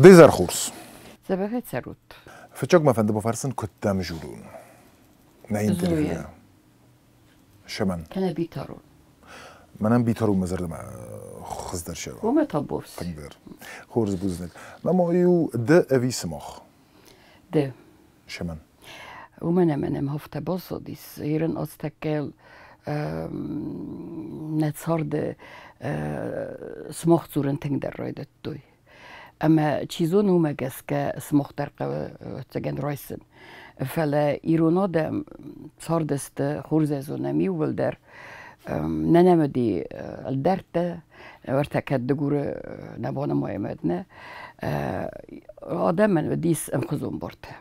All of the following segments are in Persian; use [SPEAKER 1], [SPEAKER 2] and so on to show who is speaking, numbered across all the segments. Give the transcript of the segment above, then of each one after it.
[SPEAKER 1] ديزر خورس
[SPEAKER 2] سببت سروت
[SPEAKER 1] فتشوك ما فند بفرسن كتام جولون نعين تلفيا شمن
[SPEAKER 2] كان بيتارون
[SPEAKER 1] منم بيتارون مزرد مع خزدر شو
[SPEAKER 2] وما طبوفس
[SPEAKER 1] تقدر خورز بوزنك ما يو د أبي سماخ
[SPEAKER 2] ده
[SPEAKER 1] شمن
[SPEAKER 2] ومن هفته بازدیس ایران استقل نتسارد سماخت زورن تنگ در رایدت دوی اما چیزون اومگس که سماخت در تگن رایسن فلا ایرونا دم ساردست خورزه زونمی ول در ننمدی الدرت ورتکد دگور نبانه مایمدنه آدم من دیس امخزون برده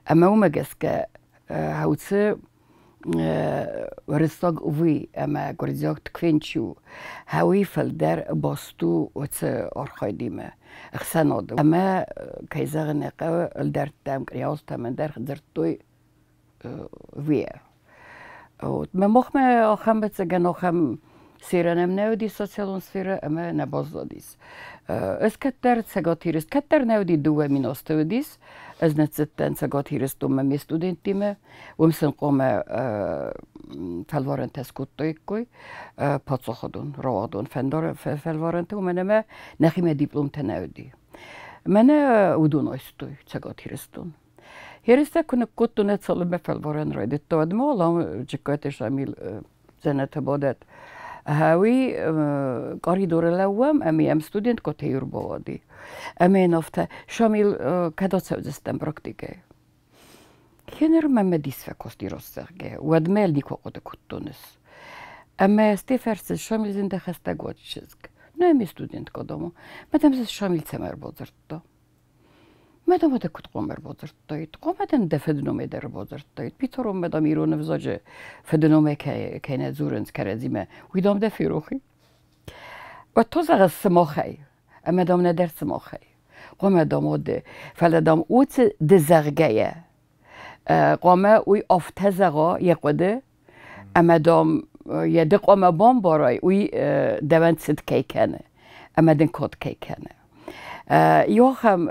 [SPEAKER 2] اما اومگس که هاوتسه ورستاق اوی اما گرزیاک تکوینچو هاوی فلدر باستو وتسه آرخای دیمه اخسانادو اما کیزاغ نقا الدر تام کریاز تامن در خدرتوی ویه ما مخمه آخم بتسگن آخم سیرانم نودی سوسیالون سفیره اما نباز دادیس از کتر سگاتیرست کتر نودی دوه میناسته ودیس از نتزتن سگاتیرست دومه می استودنتیمه ومسن قومه فلوارن تسکوت دویکوی پاتسو خودون روادون فندار فلوارنته و منمه نخیمه دیپلوم تنودی منه ودون استوی سگاتیرستون هرسته کنه کتو نتسالم به فلوارن رایدت دادم والام جکایتش امیل زنت بادت هاوی کاری دوره لوام امی ام استودنت کتیور بودی امی نفته شامل کدات سوزستم پراکتیکه هنر ممدیس فکستی راستگه ودمل نیکو قد کتونس اما استفرس شامل زنده خسته گوچشگ نه امی استودنت کدامو مدام شامل سمر بازرد مدام ده کت قمر بازرد داید قمدن دفدنومه در بازرد داید بیتارم مدام ایرون وزاج فدنومه که نزورنز کرزیمه ویدام ده فیروخی و تو زغ سماخی اما دام ندر سماخی قمه داماده فلدام اوت دزرگیه قمه اوی آفتزغا یقوده اما دام یه قمه بام برای اوی دوند سد کی کنه اما دن کد کی کنه یوخم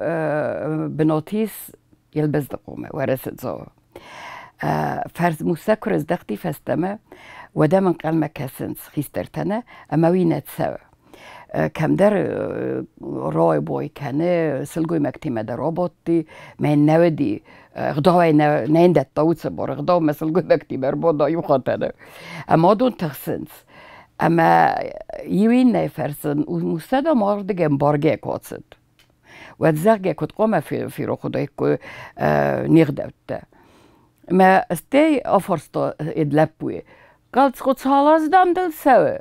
[SPEAKER 2] بناتیس یلبز دقومه ورسد زا فرز موسیقر از دقتی فستمه و دمن قلمه کسنس خیسترتنه اما وی نتسوه کم در رای بای کنه سلگوی مکتیمه در آبادی من نودی غداوی نینده تاوت سبار غداو مسلگوی مکتیمه رو بادا یو خاطره اما دون تخسنس اما یوین نفرسن و موسیقا مارده امبارگه کاتسد و زرگه کت قومه فی رو خدای که نیردوته ما استی آفرستا ادلپوی قال خود سالز دام دل سوه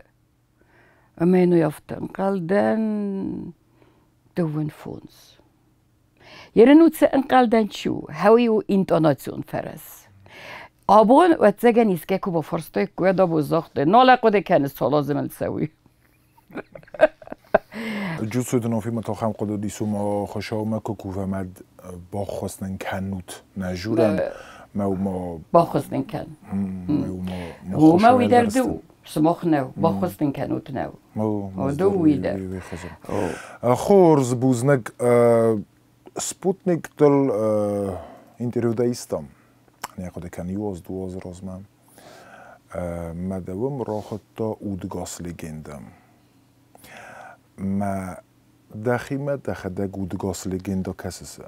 [SPEAKER 2] اما اینو یافتم قال دن دوون فونز یه نوتسه انقال دن شو هاوی و اینتوناتیون فرس آبون و تزگه نیسکه که با فرستای که دا بزاخته نالقوده کنه سالازم السوی
[SPEAKER 1] جود سویدن فیلم تا خم قدر دیسو ما خوشاومه که کوفه مد با خواستن کنوت نجورن ما
[SPEAKER 2] با خواستن کن ما ویدر دو سماخ نو با خواستن کنوت نو دو ویدر
[SPEAKER 1] خورز بوزنگ سپوتنیک دل اینتریو دایستم نیاکده کنیوز دوز رازمم مدوم راحتا اودگاس لگندم ما دخیمه دخده اودگاس لگندا کسیسه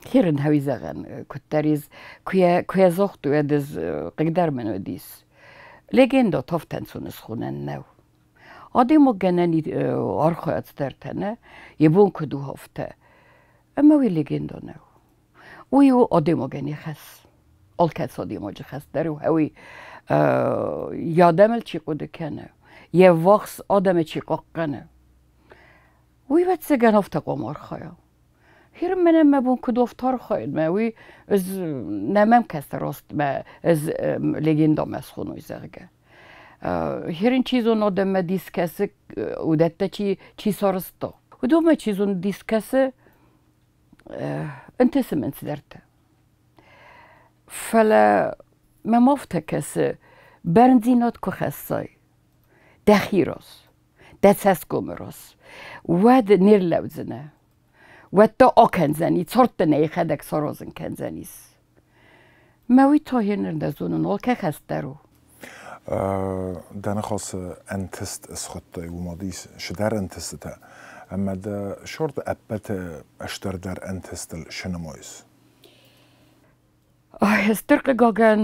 [SPEAKER 2] هیرن هاوی زغن کتریز کویا زاختو ادز قدر منو دیس لگندا تافتن سونس خونن نو آدمو گننی آرخویت درتنه یبون کدو هفته اما وی لگندا نو ویو آدمو گنی خس آل کس آدمو جه خس درو هاوی یادمل چی قده کنه یه وقت آدم چی قاقنه وی بد سگن هفته قمار خوایا هیرم منم مبون کدو افتار خواهد ما وی از نمم کس راست ما از لگندا مسخونوی زرگه هیرین چیزون آدم دیس کسی و دته چی سارستا و دومه چیزون دیس کسی انت سمنت درته فلا ما مفته کسی برنزینات که خستای دخیراز دساسكو مروس واد نير لوزنه وات أكنزني صرتني خدك صروزن كنزنيس ما وي توهين دزونن ول كخسترو
[SPEAKER 1] دانا خاص انتست اسخطي وماديس شدار انتستا اما دا شورت ابت اشتر در انتست شنمويس
[SPEAKER 2] استرق جاگن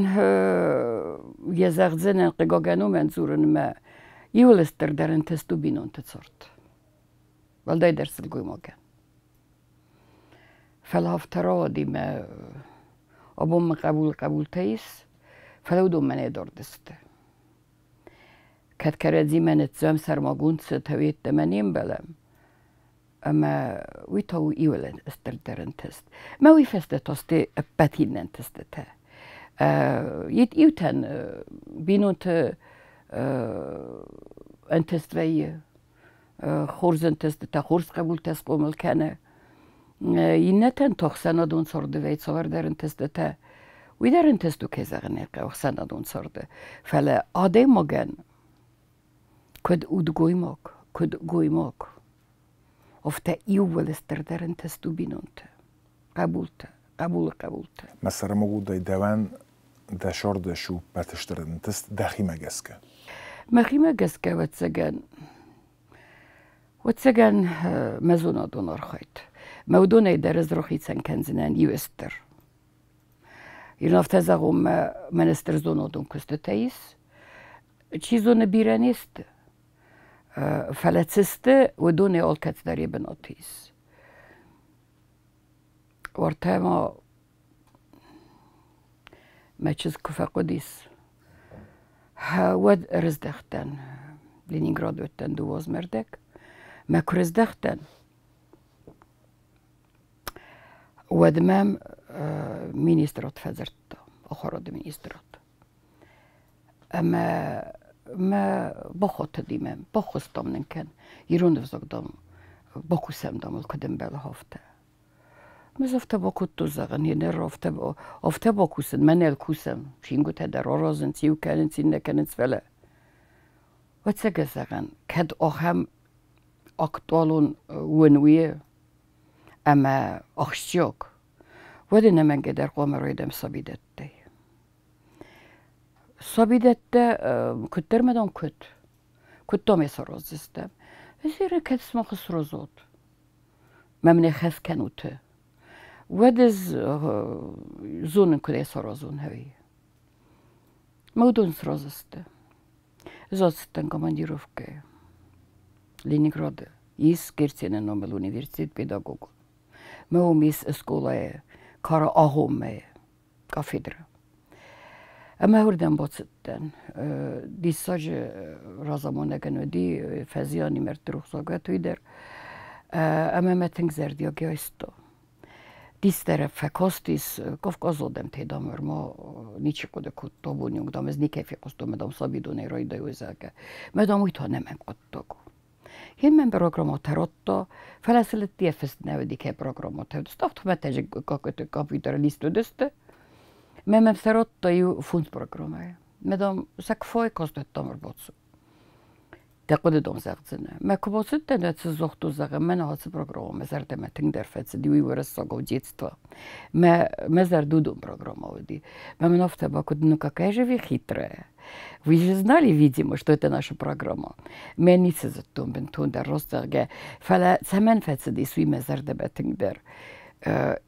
[SPEAKER 2] يزغزن قجاگنو منظورن ما يولستر در انتستو بينون تصرت والداي درس الجوي ماگن فالهفترا دي ما أبوم قبول تيس فلو دوم من يدور دسته كات كردي من تزام سرماگون ستويت تمانين بلم أما ويتو إيولن استردرن تست ما ويفست توستي باتين تستتا يت إيوتن بينونت انتست في خورزن تستتا خورز قبول تست قومل كانه ينتن تخسنا دون صرد ويت صور درن تستتا ويدرن تستو كزغنيقه وخسنا دون صرد فلا آدي مغن كد اود گويماك افتا ايوول استردرن تستو بينونت قبولت
[SPEAKER 1] مثلا موجود دوان دا شرد شو باتشتردن تست داخي مجسكه
[SPEAKER 2] واتسجن مزونا دون أرخيت مودونا يدرز روخيتسن كنزنان يوستر ينفتزغم منستر زونو دون كستتايس چيزون بيرانيست فلاتسست ودوني اول كتداري بنوتيس ورتاما ما چيز كفا قديس ود رزدختن لينينغراد وتن دوواز مردك ما كرزدختن ودمام مينيسترات فزرتا أخراد مينيسترات أما ما بخوت ديمام بخوستم نكن يرون فزقدم بخوسم دم القدم بالهفته مزفته بخوت زغن ينر أفته بخوسن من الكوسم شينغو تدر رازن تيو كانت سين كانت فلا وتسجى زغن كد أهم أقطالون ونويه أما أخشيوك ودنا من قدر قوم ريدم صبيدتي كتر مدام كت دومي سرازستم بسير كتسمو خسرازات ممني خس كنوته ودز زونن كده سرازون هوي مودون سرازسته زادستن командировке Ленинграда из Киртина номер университет педагог ما ميس اسكولا كارا أهومة كافيدرا أما هردن باتستن دي ساج رازمانه كانوا دي فزياني مرتروخ ساقات ويدر أما ما تنجزر ديا جايستا ديس طرف فكاستيس كافكاز آدم تیدامر ما نیچه کده کتا بونیونگ دام از نیکه فیقستو مدام سابیدونه رای دایوزاگه مدام ویتا نمن قطاگو من programmatorotta feleszedett efesnevdik programmatorotta staft meteje kapitara listo döste men serotta ju fundprogramma medam sakfoi kostettam robotsu تقول دون زغزنه ما كبوست تنات زوختو زغ من هاس برنامه زرت ما تقدر فت دي ورسا جوديتوا ما زردو دون برنامه ودي ما منافت باكد ну какая же вы хитрая вы же знали видимо что это наша программа ما نيس زتون بنتون در رستغه فلا ثمن فت دي سوي ما زرت ما تقدر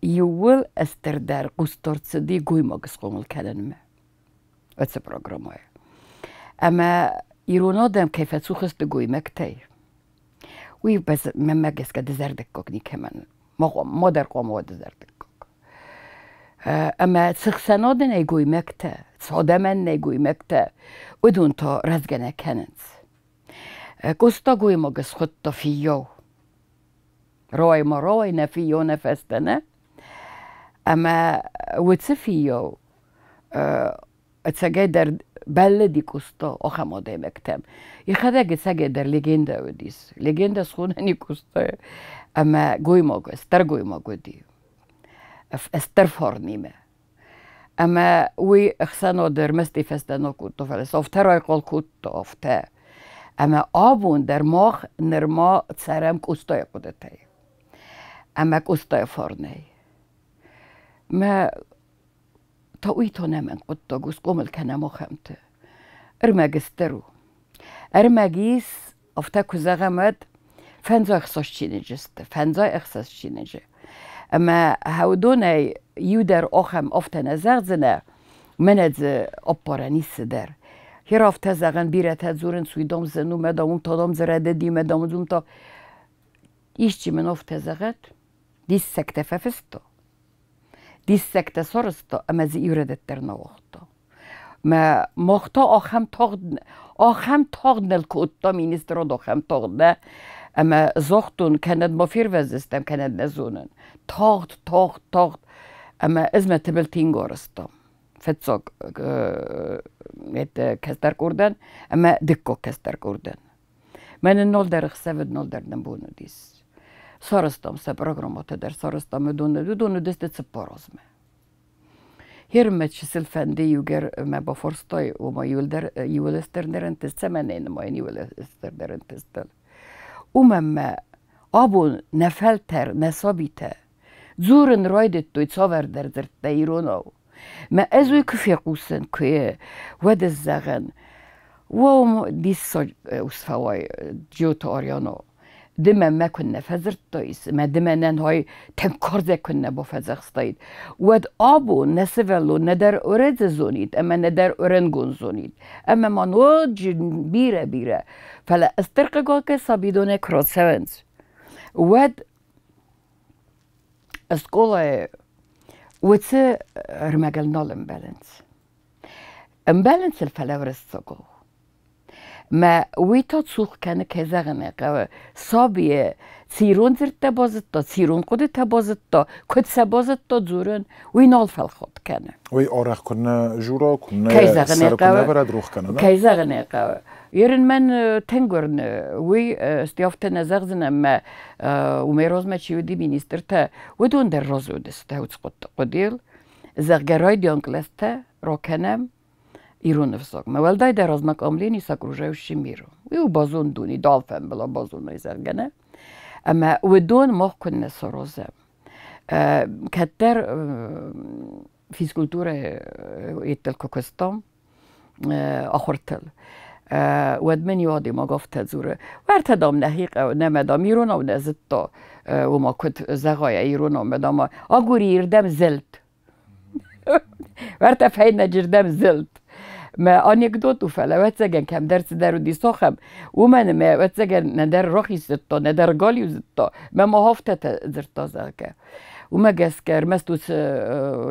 [SPEAKER 2] يول استردار قسترت دي قويماقس قومل كلمه اتس برنامه اما يرونادم كيف تسوخس تقوي مكتي وي بس ما جس كده زردك كوكني كمان ما در قوم ود زردك كوك اما سخسنادن يقوي مكتا صادمن يقوي مكتا ودون تا رزقنا كنت قستا قوي ما جس خطة فيو راي ما راي نفيو نفستنا اما وتصفيو اتسجدر بلدي كوستا أخم ده مكتم يخدع سجدر ليجندا وديس ليجندا سخونني كوستا أما جوي ماجو استر جوي ماجو دي استر فارنيمة أما وي خسنا در مستي فستنا كوتو فلس أفتر يقول كوتو أفتا اما آبون در ماخ نرما تسرم کستای قدرتی اما کستای فارنی ما تاوی تو نمن قد تا گوش قومل کنم خمته ارمگسترو ارمگیس افتا کزاغمد فنزا اخصاش چینجسته فنزا اخصاش چینجه اما هودونه یودر آخم افتا نزغزنه منز اپارانیس در هر افتا زغن بیرت زورن سویدام زنو مدامم تادام زرده دی مدامم زوم تا ایشچی من افتا زغد دیس سکته ففستو دیس سکته سارستا اما زی ایردت در نواختا ما مختا آخم تاغد نلکوتا مینستراد آخم تاغده اما زاختون کند مافیر وزستم کند نزونن تاغد اما ازمه تبلتین گارستم فتساق کستر کردن اما دکو کستر کردن من نال در خسود نال در نبونه دیس سارستم سه پروگرامات در سارستم دونه دست سپارازمه هرمت شسل فنده یوگر ما با فرستای و ما یولستر نرنتست سمنین ما یولستر نرنتستل ما آبو نفلتر نصابیته زورن رایدت توی صاور در ایرانو ما ازوی کفی قوسن که ود الزغن و دیس اصفوای جیوتا آریانو دم ما كنا فزرتويس ما دمنا هاي تنكرزة كنا بفزخستايد ود آبو نسفلو ندر أورد زونيد أما ندر أورنجون زونيد أما ما نوج بيرة فلا استرققا كسابيدونه كروسفنز ود اسكولا وتس رمجل نال امبالانس الفلاورستوكو ما ويتا تسوق كان كزغنه قوا صابيه سيرون زرتا بازتا سيرون قدتا بازتا كد سبازتا زورن وينال فالخوت كان
[SPEAKER 1] وي أورخ كنا جورا كنا سر كنا برد روخ كنا
[SPEAKER 2] كزغنه قوا يرن من تنگرن وي استيافتنا زغزنا ما وميروز ما تشيودي مينسترتا ودون در رازو دستا وتسقط قديل زغراي ديانكلستا روكنم ایران افزاق ما ولدای در از مکاملی نیست کروجه و شمیرو و بازون دونی دالفن بلا بازون نیزرگنه اما و دون ما کنه سروزه کتر فیزیکولتور ایتل کوکستان آخرتل ود من یادی ما گفت زوره ورت دام نهیق و نمدام ایران و نزدتا و ما کت زغای ایران و مدام آگوری ایردم زلت ورت فین نجردم زلت ما أنيكدوت وفلا واتسجن كم درس دارو دي صاخب ومن ما واتسجن ندر رخي زتا ندر قاليو زتا ما هفته زرتا زاكا وما جسكر مستوس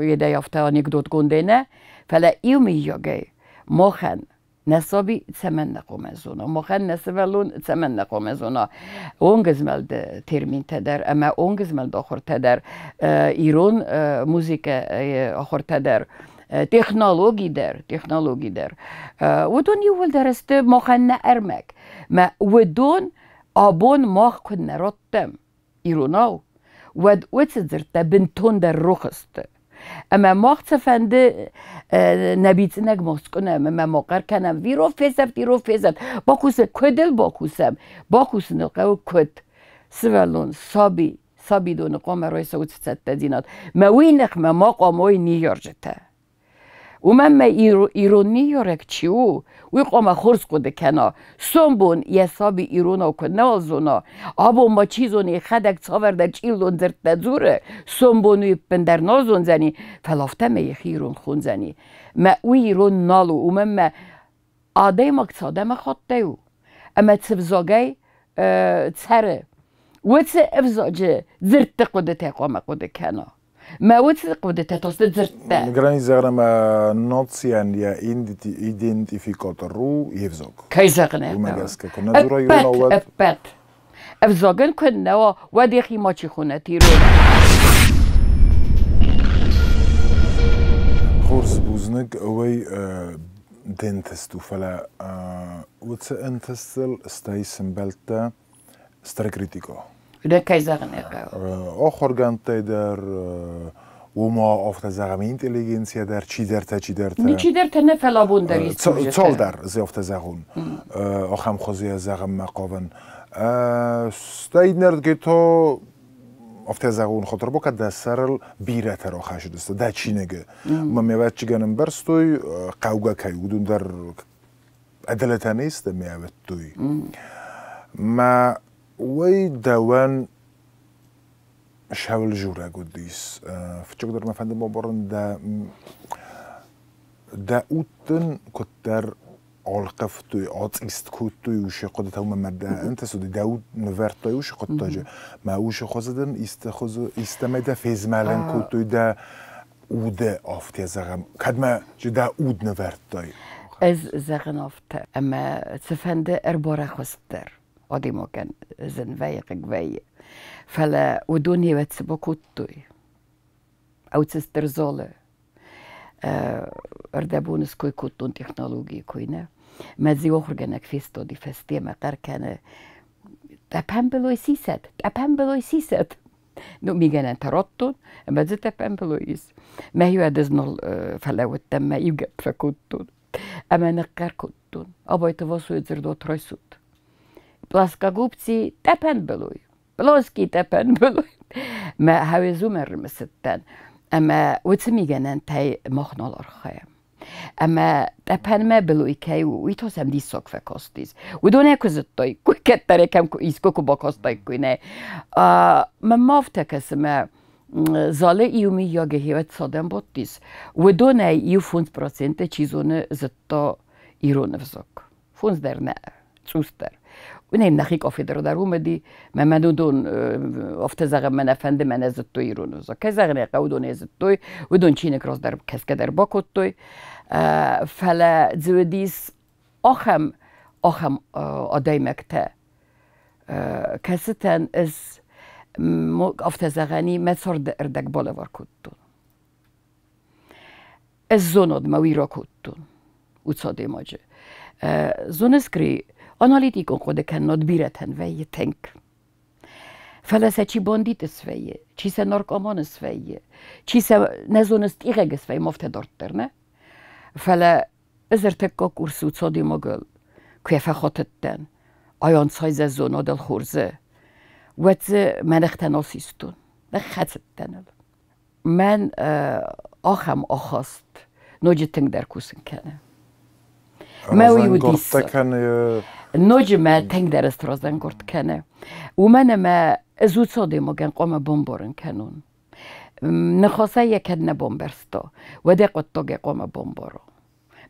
[SPEAKER 2] يدا يافتا أنيكدوت كوندينا فلا يومي يجي مخن نصابي تسمن قومزونا مخن نسبلون تسمن قومزونا اونجزمل ترمين تدر اما اونجزمل آخر تدر ایران موزیک آخر تدر تکنولوژی در ودون یول درست مخن ارمک ما ودون آبون ماخ کن رتم ایرانو ود وتزرت بنتون در رخست اما ماخ تفنده نبیت نگماس کنم ما مقر کنم ویرو فیزد باکوس کدل باکوس نلقو کد سوالون صابی دون قام رای سوت ست دینات ما وینخ ما قاموی نیارجته و من ایران نیارک چیو وی قام خورس کده کنا سنبون یه صابی ایرانو که نازونا آبو ما چیزونی خدک ساورده چیلون زرد زوره سنبونوی پندر نازون زنی فلافته می ایران خون زنی ما وی ایران نالو و من آده مقصاده ما خواهده اما تفزاگه تسره و تس افزاجه زرد قده تقام قده کنا ما وتس قده تاسد زرد
[SPEAKER 1] گرانی زغرم ناتسیان یا ایدنتیفیکاتر رو یفزاگ
[SPEAKER 2] کی زغنه
[SPEAKER 1] و مگسکه کنه زورا ایران آود
[SPEAKER 2] ابت افزاگن کنه و دیخی ما چی خونه تیرو
[SPEAKER 1] خورس بوزنگ اوی دنتستو فلا وتس انتستل استای سمبلتا سترکریتیکو
[SPEAKER 2] ده کی زغنه
[SPEAKER 1] آخر گانت در وما افتزاغم اینتلیجنسیا در چی در
[SPEAKER 2] نیچی در تنه فلابون داریست
[SPEAKER 1] چال در زی افتزاغون آخم خوزی زاغم مقاون ستاید نرد که تو افتزاغون خاطر بکد در سرل بیره تر آخه شده است در چی نگه ما میوید چیگنم برستوی قوگا که ودون در عدالت نیست میوید توی ما وی دوان شاول جورا قديس فتقدر ما فندم مبارن دا اوتن كتر عالقفتوي عاط استكوتوي وش قدت هم مدة انت سودي داود نفرتوي وش قدتاجه ما وش خزدن استمده فيزمالن كوتوي دا اوده آفتی زغم کدما جدا اود نفرتوي
[SPEAKER 2] از زغن آفته اما تفنده ارباره خستر آدی ممكن زن ويق قوي فلا ودوني واتسبوكوتوي او تسترزوله اردبونس كوي كوتون تكنولوجي كوينا ما زي وخرجنك فيستو دي فستي ما قر كان تابامبلوي سيسات نو ميجانا تروتون ما زي تابامبلويس ما هي ادزنول فلا وتم يوجد فكوتون اما نقر كوتون ابا يتواصلوا يزردو ترويسوت بلاسكا غوبتي تابامبلوي بلوسكي تابامبلوي ما هاوي زومر مستان اما وتسمي جنان تاي مخنال ارخايا اما تابان ما بلوي كاي ويتوسم دي سوك فكوستيز ودون كوزتوي كو كتر كم يسكو باكوستاي كوينه ما مافتك اسما زاله يومي ياگه هيوت صادم بوتيس ودون يفونز پروسنت چيزونه زتا ايرون فزوك فونز در نه تروستر ونیم نخی کافی در اومدی من دون افتزاغم من افنده من از توی رونوزا که زغنه قودون از توی ودون چینک راز در کسک در باکوت توی فلا زودیس آخم آدای مکته کستن از افتزاغنی مصر اردک بالا وار کتون از زوناد مویرا کتون وصاده ماجه زونسکری Analytikon قد كانت بيرتن ويا تنك فلا سچي بانديت سويه چي سا ناركومان سويه چي سا نزونست إيغاق سويه مفتدارتر نه فلا ازرتكا كورسو تصادي مغل كيف خاطتن آيان سايز زونا دل خورزه وات منختن آسيستون نخاتتن من آخم آخاست نوجه تنگ در کوسن کنه ما ويوديس نوجمه تنگ در استرازن گرد کنه و من ما زود ساده مگن قام بمبارن کنون نخواسته یکد نبombersta و ده قطاق قام بمبارو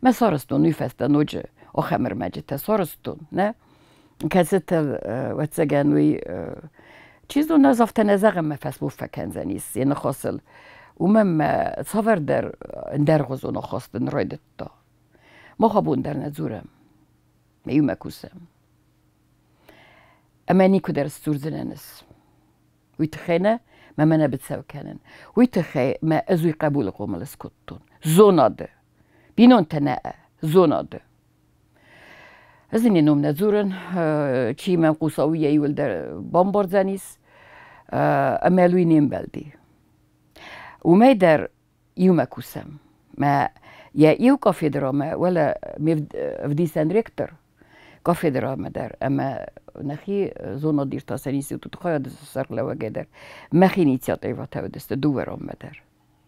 [SPEAKER 2] ما سارستون نفسته نوجه آخمر مجته سارستون نه کسیت واتسگن وی چیزو نزافته نزاقم مفس بوفکن زنیس یه نخواستل و من صفر در غزو نخواستن رایدت دا ما خبون در نزورم میوم کسم اما نیکو در استورزننس ويتخينا ما منا بتساو كانن ويتخي ما ازوي قبول قوم الاسكوتون زوناد بينون تناء زوناد ازني نوم نزورن كي من قوساوية يول در بامبرزانيس امالوينين بلدي وما در يوم كسم ما يا يو كافي دراما ولا مفديسان ريكتر كافي دراما در اما نخي زونا دير تاسنيسي وتتخيل دس سرقلا وجدر ما خي نيتياتيفا تودست دوورام مدر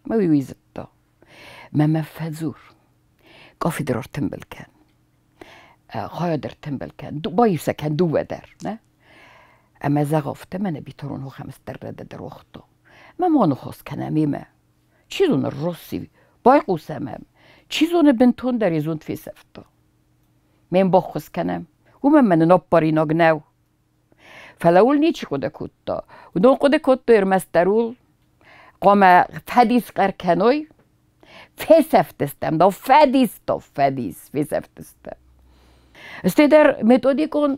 [SPEAKER 2] ما ويزتا ما مفزور كافي درار تنبل كان خايدر تنبل كان بايسا كان دو در نه اما زغفت من بيترون هو 5 در وقتو ما نخص كان ميما چيزون الروسي بايقو سمام چيزون بنتون در يزون في سفتا من بخص كنم ومن نباري نغناو فلاول نيچي قده كوتا ودون قده كوتا يرمسترول قام فديس قركنوي في سفتستم دا فديس في سفتستم استدر ميتوديكون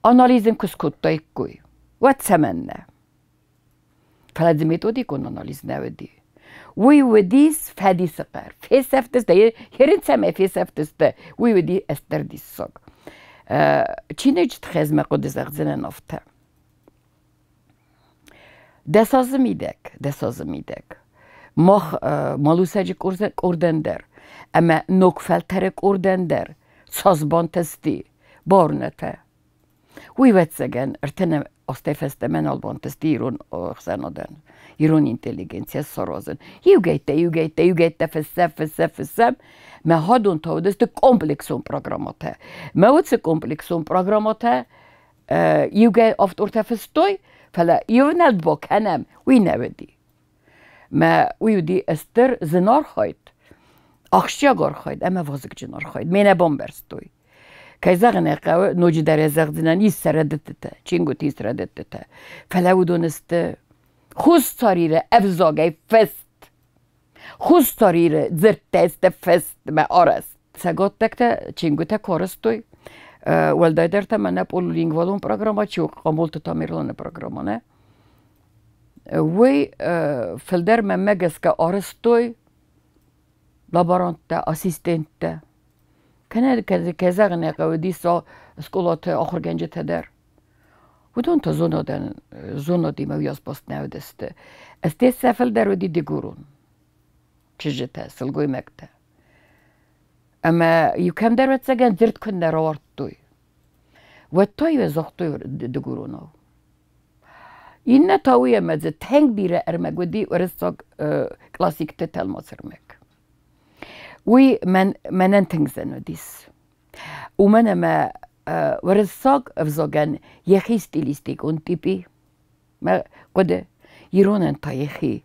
[SPEAKER 2] اناليزن كس كوتا يكوي واتسمنا فلازم ميتوديكون اناليز ناودي وي وديس فديس قر في سفتست يرين سما في سفتست وي ودي استر ديس سوق چینه خزمه قد زغزنه نفته دسازه میدک مخ مالوساج کوردندر اما نوکفلتر کوردندر سازبان تستی بارنته وی وتسگن ارتن استفست من آلبان تستی ایرون خزانادن ایرون اینتلیجنسیا سرازن یوگیت فسم ما هادون تودست komplexum programmata ما وتس komplexum programmata يوجا أفتورتا فستوي فلا يونال بوك أنام وينودي ما ويودي استر زنار خايد أخشيا خايد أما فازك جنار خايد مينا بومبرستوي كيزاغنا قاو نوجي دار زغدنان يسردتتا چينغو تيسردتتا فلا ودونست خوست تاريره أفزاغي فست خوست تاريره زرتست فست ما أرست ساقات تكتا چينغو تا كورستوي والدايدر تمنى بولينغوالون برنامج شو قامولت تاميرلون برنامج وي فلدر ممجس كأرستوي لابرانتا أسيستنتا كان كذا غنى قودي سا سكولات آخر جنجة تدر ودون زونا دي ما وياس باست نودست استيس فلدر ودي ديجورون تشجتا سلقوي مكتا اما يكم در وتسجن زرت كنا روارتوي وتوي وزختوي دغورونا إن تاوية مزه تنگ بيره ارمگودي ورساق كلاسيك تتل مصرمك وي من تنگزنو ديس ومن ما ورساق افزاقن يخي ستيليستيك اون تيبي ما قد يرونن تايخي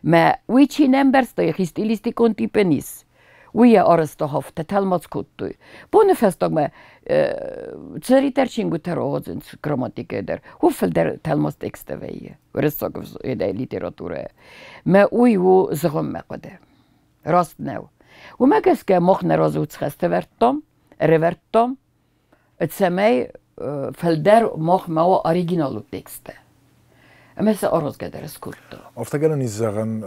[SPEAKER 2] ما ويچي نمبرس تايخي ستيليستيك اون تيبي نيس ويا أرسطو هفته تلماس كتوي بونه فستاق ما تسري ترشينغو تروزن گراماتيك در هفل در تلماس تكسته ويه ورساق يدا ليتراتورة ما ويو زغم مقده راست نو وما كسكا مخ نرازو تسخسته ورتم ريورتم تسمي فلدر مخ ما أوريجينالو تكسته مثل أرز قدر سكولتو
[SPEAKER 1] أفتكر إني زغن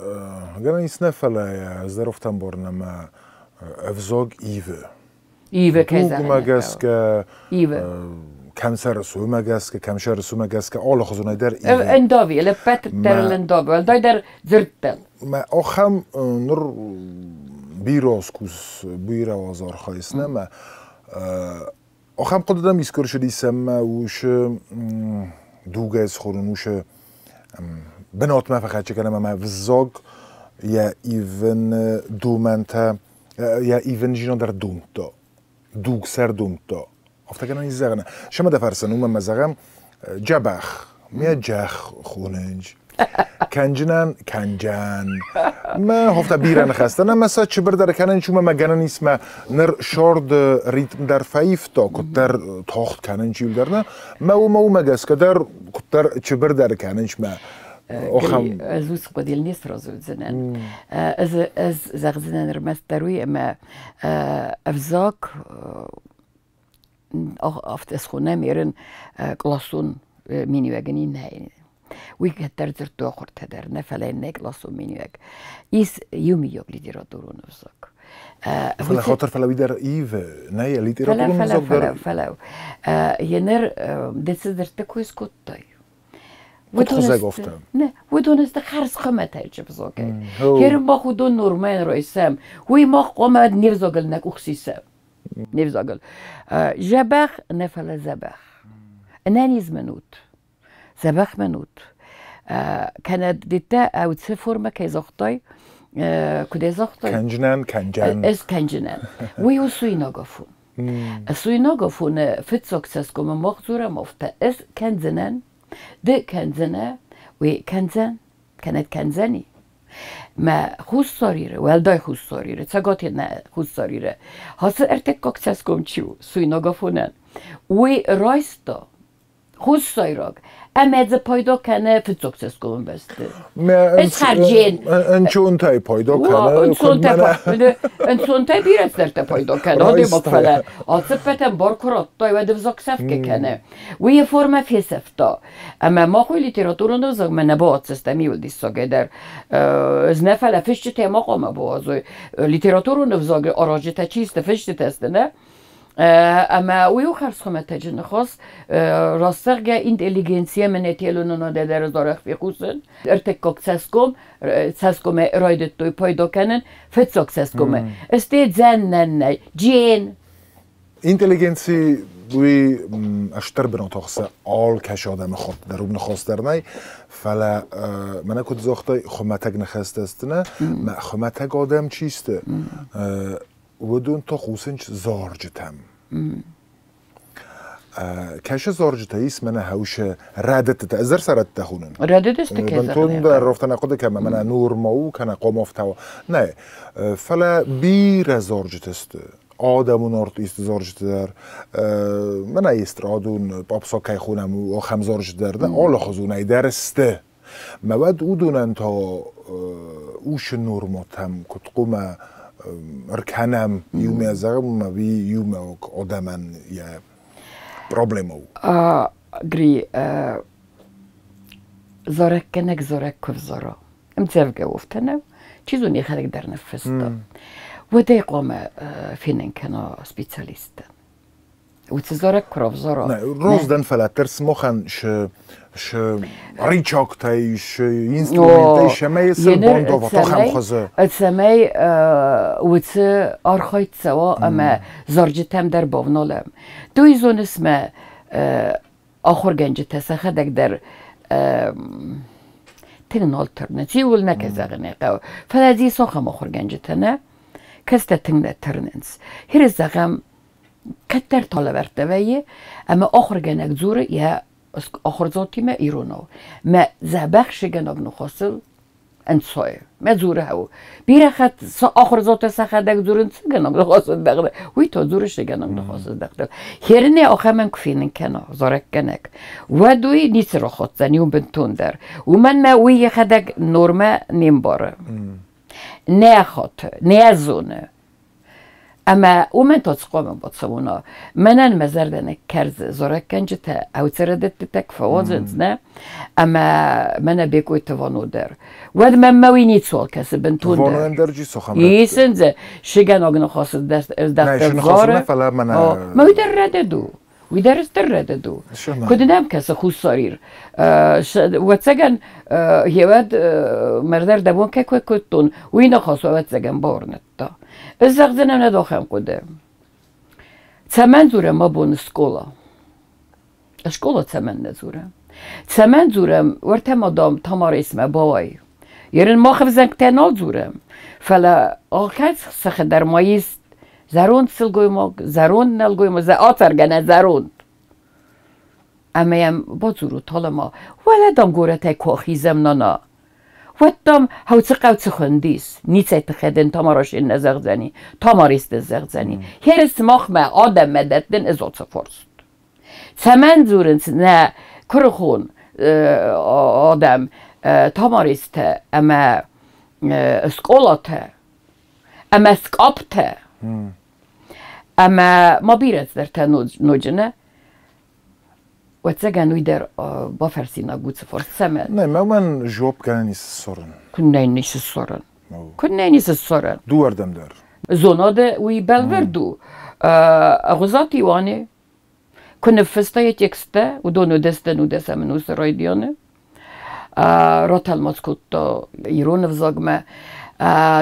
[SPEAKER 1] قال سنفلا زرفتم برنامج أفزاق
[SPEAKER 2] إيفا كذا
[SPEAKER 1] ما جاسك كمسر سوما جاسك كمشر سوما جاسك أول خزونة در إيفا
[SPEAKER 2] اندابي لبتر در اندابي ولا در زرتل
[SPEAKER 1] ما أخم نر بيراس كوس بيرا وزار خايسنا ما أخم قدرم يسكرش دي سما وش دوغاز خورنوش بنات ما فقط چه کنم ما وزاگ یا ایون دومنتا یا ایون جینا در دومتا دوگ سر دومتا افتا کنم این زغنه شما دفرسن اومم مزغم جبخ میا جخ خوننج کنجنن کنجن ما هفته بیرن خستن مثلا چه بر در کنن چون ما گنن اسم نر شارد ریتم در فایفتا کتر تاخت کنن چیل درنه ما مگس که در کتر چه بر در کننش ما
[SPEAKER 2] أخم زوج قديل نسر زوج زنان از زغزنان رمستروي أما أفزاك أفت أسخونه ميرن كلاسون ميني وجنين هاي ويكتر زرتو آخر تدر نفلين نكلاسون ميني وج إيس يومي يوم ليتراتورون أفزاك
[SPEAKER 1] فلا خاطر فلا بيدر إيف نايا ليتراتورون أفزاك
[SPEAKER 2] فلا ينر دستر تكويس كوتاي ودونست خرس خمت هیچ بزاگه هر ما خودون نورمن رایسم وی ما قامد نیرزاگل نکوخسیسم نیرزاگل جبخ نفل زبخ نانیز منوت زبخ منوت كانت ديتا او تسفورما كيزاختاي كده زاختاي
[SPEAKER 1] کنجن
[SPEAKER 2] اس کنجنان ويو سويناغافون سويناغافون فتسوكسسكم مخزورة مفتا اس كنزنان ده كنزنة وكنزن كانت كنزني ما خوش صاريره والدای خوش صاريره تساقاتي نه خوش صاريره هاسه ارتكاك سسكم چيو سويناغافونن وي رايستا خوش صايراك اما از پایدا کنه فتوک سسكم بسته اس خرجين
[SPEAKER 1] انچون تای پایدا کنه
[SPEAKER 2] انچون تای بیرس درت پایدا کنه هادي مقفله آسفتن بارکرات تای و دوزاک سفکه کنه و یه فرم فیسفتا اما ما خوی لیتراتورون دوزاک من نباید سستمی ولدی ساگه در از نفله فشت تیما قامه بازوی لیتراتورون دوزاک آراجه تا چیست فشت تسته نه اما ویو خرس خمت تجن خاص راستقه اینتلیجنسیه من اتیلونو در زارخ فیقوسن ارتکاک سسکم رایدت توی پایدا کنن فتساک سسکم استید زنن جین
[SPEAKER 1] اینتلیجنسی بوی اشتر بران تاخسه آل کش آدم خود در روب نخواست در نی فلا من کد زاخته خمتگ نخست است نه خمتگ آدم چیسته ودون تا خوسنش زارجتم کش زارجتاییست من هوش ردت تا ازر سرت تخونن
[SPEAKER 2] ردت است که
[SPEAKER 1] بنتون در رفتن نقده که من نور ماو کنه قام افتوا نه فلا بیر زارجت است آدمون آرت است زارجت در من ایسترادون بابسا که خونم و خم زارجت در نه آل خزونه درسته مواد او دونن تا اوش نورماتم کت قوم ارکنم یوم ازم وی یوم آدمن یا پروبلمو
[SPEAKER 2] گری زارک کنک زارک کف زارا امتزاج گفتنم چیزو نیخرگ در نفستا و دی قام فینن کنا سپیشالیستن و تزارک کراف زارا
[SPEAKER 1] نه روزدن فلاتر سموخن ش ریچاک تایش اینسترومنتی شمای سلبان دو تو خم خوزه
[SPEAKER 2] سمای و ت آرخایت سوا اما زارجتم در باونالم دوی زون اسم آخر گنج تسخه دک در تن آلترناتیول نکزاغنه قو فلازی سخم آخر گنج تنه کسته تن ترننس هر زغم کتر طاله برتویه اما آخر گنج زوره یا آخر ذاتی ما ایرانو ما زبخش گنج نخواصل انسای ما زوره هاو بیره خد آخر ذات سخت دک زورن گنج نخواصل دقیقه وی تا زورش گنج نخواصل دقیقه هرنه آخر من کفینن کنه زارک گنج و دوی نیست رو خود زنیون بنتون در و من ما وی خدک نرمه نیم باره نه خود نه زونه اما او من تا تقوم با تصونا منن مزردن کرز زارک گنج تا او تردت تک فوازنز نه اما من بیکوی توانو در ود من موینی سوال کسی بنتون در
[SPEAKER 1] وانو اندرجی سخم
[SPEAKER 2] یسنز شگن آگن خواست دست زاره
[SPEAKER 1] فلا من
[SPEAKER 2] موی در رده دو وی درست در رده دو کدنم کسی خوش ساریر و تسگن هیود مردر دبون که کوی کتون وی نخواست و تسگن بارنت تا زغزنم نداخم کده تمن زورم ما بون سکولا اشکولا تمن نزورم تمن زورم ورتم آدم تمار اسم بای یرن ما خفزن کتنال زورم فلا آخر سخ در مایست زرون سلگوی ما زرون نلگوی ما آتر گنه زرون اما یم با زورو تال ما ولدم گوره تای کوخیزم نانا ودم هوچه قوچه خندیس نیچه تخدن تاماراش این نزغ زنی تاماریست زغ زنی هر سماخ ما آدم مددن از آتسا فرست تمن زورنس نه کرخون آدم تاماریست اما اسکولات اما اسکابت اما ما بیرز در تا نوجنه و تسگن وی در با فرسینا گوت فرست سمن
[SPEAKER 1] نه من جواب کنه نیست سرن
[SPEAKER 2] کنه نیست سرن کنه نیست سرن
[SPEAKER 1] دو وردم در
[SPEAKER 2] زوناده وی بلوردو اغزاتی وانه کنه فستای تکسته و دونو دسته نو دسته منو سرایدیانه راتل ماسکوتا ایرون وزاگمه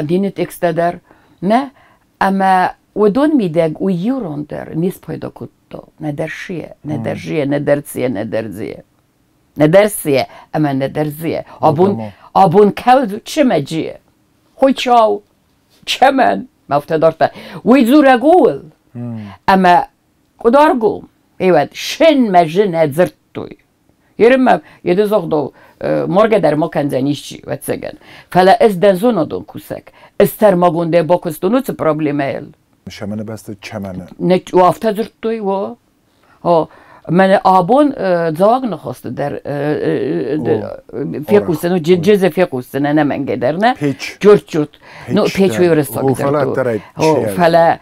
[SPEAKER 2] دینه تکسته در نه اما و دون میدگ و یورون در نیست پیدا کتا ندرشیه ندرسیه اما ندرزیه آبون کود چه مجیه خوی چاو چه من مفتدارتا وی زوره گول اما کدار گول ایواد شن مجن ازرد توی یرم یده زاغدو مرگ در ما کنزنیشی و تسگن فلا از دنزونا دون کوسک استر ما گونده با کستونو چه پرابلیمه
[SPEAKER 1] شمنه بسته چمنه
[SPEAKER 2] نه و افته زرد توی و من آبون زاغ نخواسته در فیقوستن و جز فیقوستن نه منگه در نه جورد نو پیچ وی ورستاک در تو فلا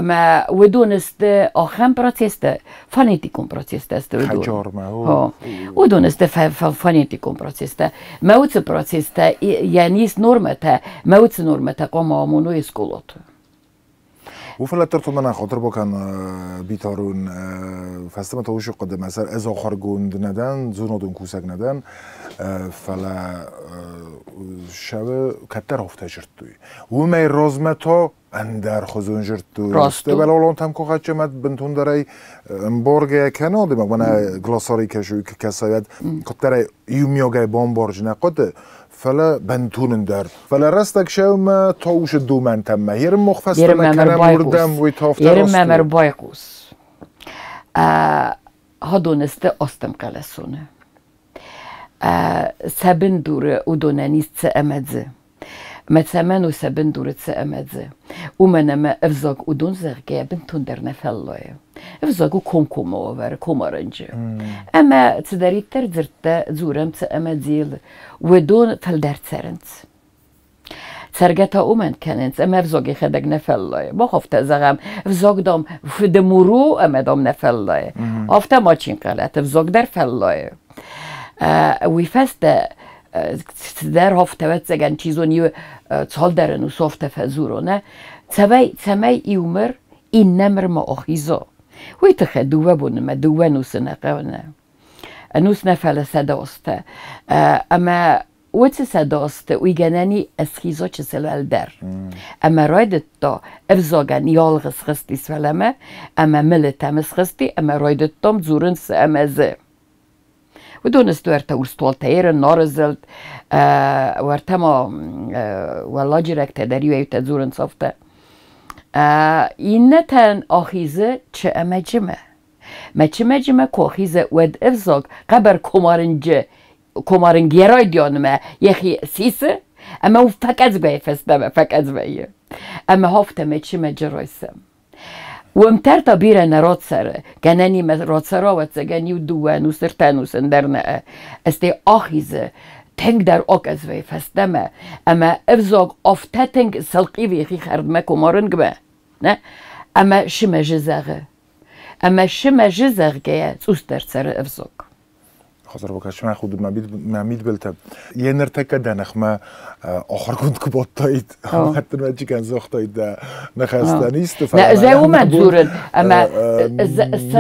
[SPEAKER 2] ما ودونست آخم پراتسته فانیتیکون پراتسته است ودونست فانیتیکون پراتسته موت پراتسته یعنی نورمته موت نورمته قام آمونو اسکولات
[SPEAKER 1] وفلتر تو من خاطر بکن بیتارون فستم توش قدم مثلا از آخر گوند ندن زون دون کوسک ندن فلا شب کتر هفته جرت توی و می رزمتا اندر خزون جرت توی
[SPEAKER 2] راستو
[SPEAKER 1] ولی الان تام که خچه مد بنتون داره امبارگه کناده من گلاساری کشوی که کسایت کتر یومیاگه بامبارج نقده فلا بنتونن در فلا رستك شوم توش دومن تم يرم مخفست ما كان مردم ويتافت
[SPEAKER 2] يرم ممر بايقوس هادونست استم قلسونه سبن دور ودونانيست امدزه مثلا سبن دور امدزه ومنما افزاق ودون زرقه بنتون در نفلايه افزاقو كوم اوفر كومارنج اما تدري ترزرت زورم امدزيل ودون فلدر سرنت سرگتا اومن کننت اما افزاقی خدق نفلايه با خفت زغم افزاق دام فدمورو اما دام نفلايه افتا ماچین قلت افزاق در فلايه ويفست در هفته وقت زگن چیزو نیو چال درنو سوفته فزورونه تمای ایومر این نمر ما آخیزا وی تخه دوه بونم دوه نوس نقونه نوس نفل صداسته اما وچه صداسته وی گنانی اسخیزا چه سلول در اما رایدت دا افزاگن یالغس خستی سولمه اما ملتمس خستی اما رایدت دام زورن سامزه و دونست ورته ورستوالتایر نارزلت ورته ما والله جرکت داری و تزورن صفته این نتن آخیزه چه امجمه ما چه مجمه که آخیزه ود افزاق قبر کمارنگیرای دیانمه یخی سیسه اما او فکت بای فستمه فکت بایه اما هفته ما چه مجرایسم ومتر تا بیره نراد سره گنانی راد سره و تسگنی و دوه نوسر تنوسن در نه استی آخیزه تنگ در آک از وی فستمه اما افزاق آفته تنگ سلقی ویخی خردمه کمارنگ به نه اما شمه جزاقه سوست در سره افزاق
[SPEAKER 1] خاطر بکش من خود ممید بلتم یه نرتکه دنخ ما آخر کند که با تایید حتی نوچی کن زخ تایید نخستانیست
[SPEAKER 2] نه زی اومن زورن اما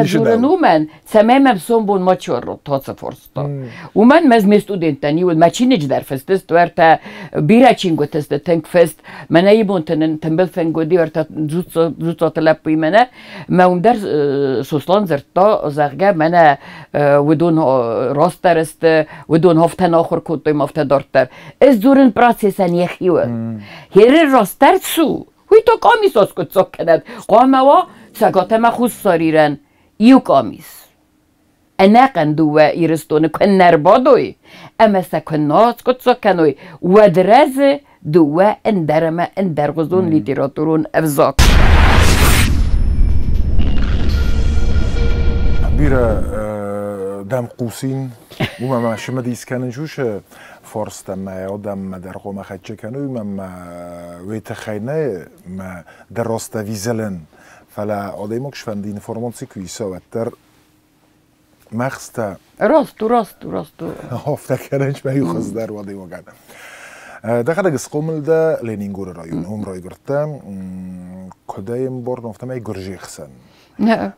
[SPEAKER 2] زورن اومن سمیم بسون بون ما چور رو تاسه فرستا اومن مز مستودنتانی و مچی نج در فستست ورتا بیره چینگو تست تنگ فست من ای بون تنبل فنگو دی ورتا زوتا تلپوی منه ما اون در سوسلان زرتا زرگه منه ودون راستر است و دون هفته ناخور کتوی مفته دارتر از دورن پراسیسن یخیوه هیره راستر سو وی تو کامیس از کت ساک کند قامه و سگات ما خوز ساریرن یو کامیس انقن دوه ایرستونه کن نربادوی اما سکن ناز کت ساک کنوی و درز دوه اندرمه اندرغزون لیتراتورون افزاک
[SPEAKER 1] بیره دم قوسین و ما شما دیس کنن جوش فارس دم آدم در قوم خدچه کنوی ما ویت خینه ما در راست ویزلن فلا آدمکش فندین فرمانسی کویسا و در مخسته
[SPEAKER 2] راست
[SPEAKER 1] هفته کننش ما یخوز در وادی وگن داخل قسقومل ده لینینگور رایون هم رای گرتم کدایم بار نفتم ای گرجی خسن
[SPEAKER 2] نه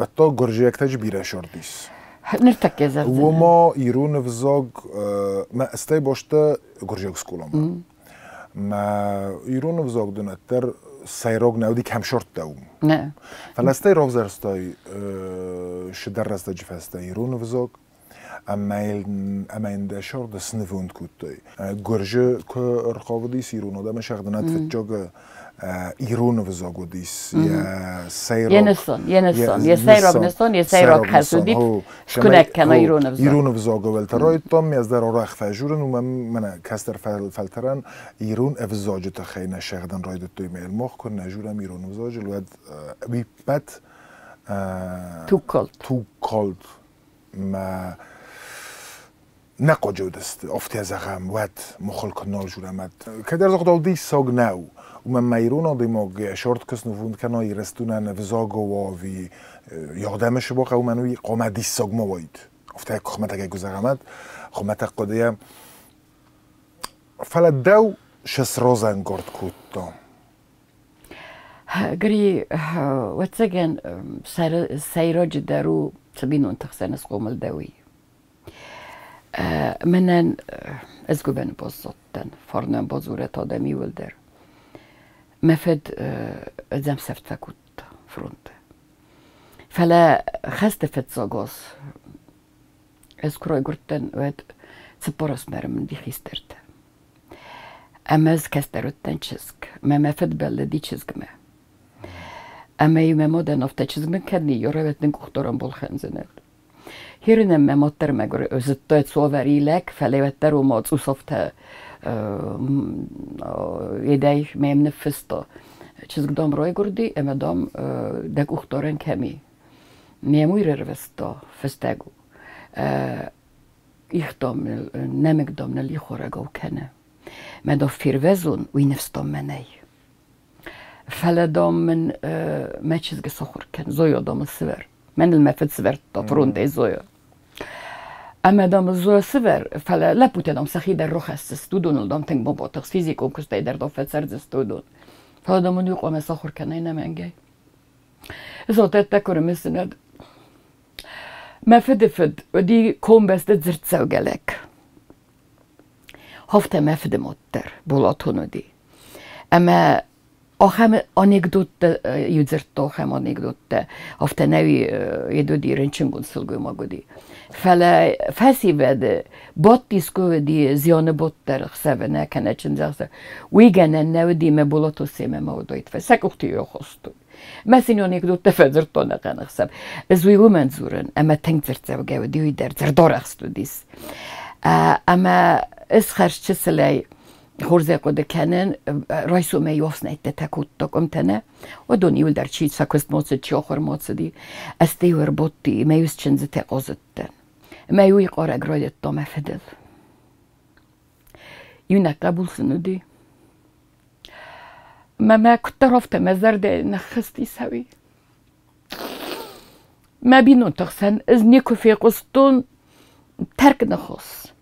[SPEAKER 1] و تا گرجی اکتاج بیره شردیس
[SPEAKER 2] نرتكي زرزن
[SPEAKER 1] وما يرون فزاق ما استي باشته گرجی سکولم ما يرون فزاق دونتر سيروق نودي كم شرط دوم
[SPEAKER 2] نه
[SPEAKER 1] فلا استي راف زرستاي شدر رستا جفستا يرون فزاق اما این شرط سنفوند کودتای گرجه که رقابدیس ایرونو دم شغدنات فتجاگ ایرون وزاگو دیس یا سیراق
[SPEAKER 2] یه سیراق نستان یه سیراق خسودیت کنک کنه
[SPEAKER 1] ایرون وزاگو ولترای تام از در آرخ فجورن و من کستر فلترن ایرون افزاجت خیلی شغدن رایدت توی میل مخ کن نجورم ایرون وزاج الواد بی بد تو کالد ما نقا جودست افتی از اغم ود مخل کنال جورمد که در زغدال دی ساگ نو و من میرون آدی ماگ شورت کس نفوند کنای رستونن وزاگ و وی یادمش باقه و منوی قامت دی ساگ ما باید افتی که خمت اگه گذرمد خمت قدیم فلا دو شس رازن گرد کود دام
[SPEAKER 2] قري واتسجن سيراج دارو سبينون تخسن اسقوم الدوي منن ازقبن بوزوتن فرنن بوزورة آدمی ولدر مفد ازم سفت كوت فرونت فلا خست فتساقاس از كراي قرتن واد تسبورس مرمن دي خيسترت اما از كسترتن چزك ما مفد بلدي چزك ما اما يوم مودن افتا چزك من كدني يوربتن كختارم بالخنزنر هيرنم ما ماتر مگر özütte soverilek felevetter och mat usofta idej memne festa çizgdam roy gurdi emedam dek uxtoren kemi memuirer vesta festegu ichtam nemegdam nel ichorega kene med of firvezun och inefstam menei feledam men mechizge sokhur ken zoyodam sver من المفت سفرت فرون دي زويا اما دام زويا سفر فلا لابوت دام سخي در روح استودون دام تنگ بابا تخس فيزيك وكستي در دافت سرد استودون فلا دام نيو قام ساخر كنين من جاي زوتت تكر مسند ما فد ودي كوم بس تزرت سوغلك هفته ما فد موتر بولاتونو دي اما آخم anekdote jüzert آخم anekdote after nevi jedodi renčengun silgu magodi. Fele feszived battiszkövedi ziane botter xevene kenecsen zase. Wigenen nevdi me bolato szeme maudait fe. Szekukti johosztu. Messzini anekdote fedzertone kenexseb. Ez új umenzuren, eme tengzertsev gevdi üder zerdorextudis. Eme ez xerçeselej Horze kode kenen rajsu me jofsnejte tekuttok omtene, odon juldar csíca közt mocet csohor mocedi, ezt éver botti, me juszcsenzete ozötten. Me júj qareg rajetta me fedel. Júnek kabulszön ödi. Me kuttarafte mezerde nekheszti szavi. Me binuntak sen, ez niko fi qostun terk nekhoz.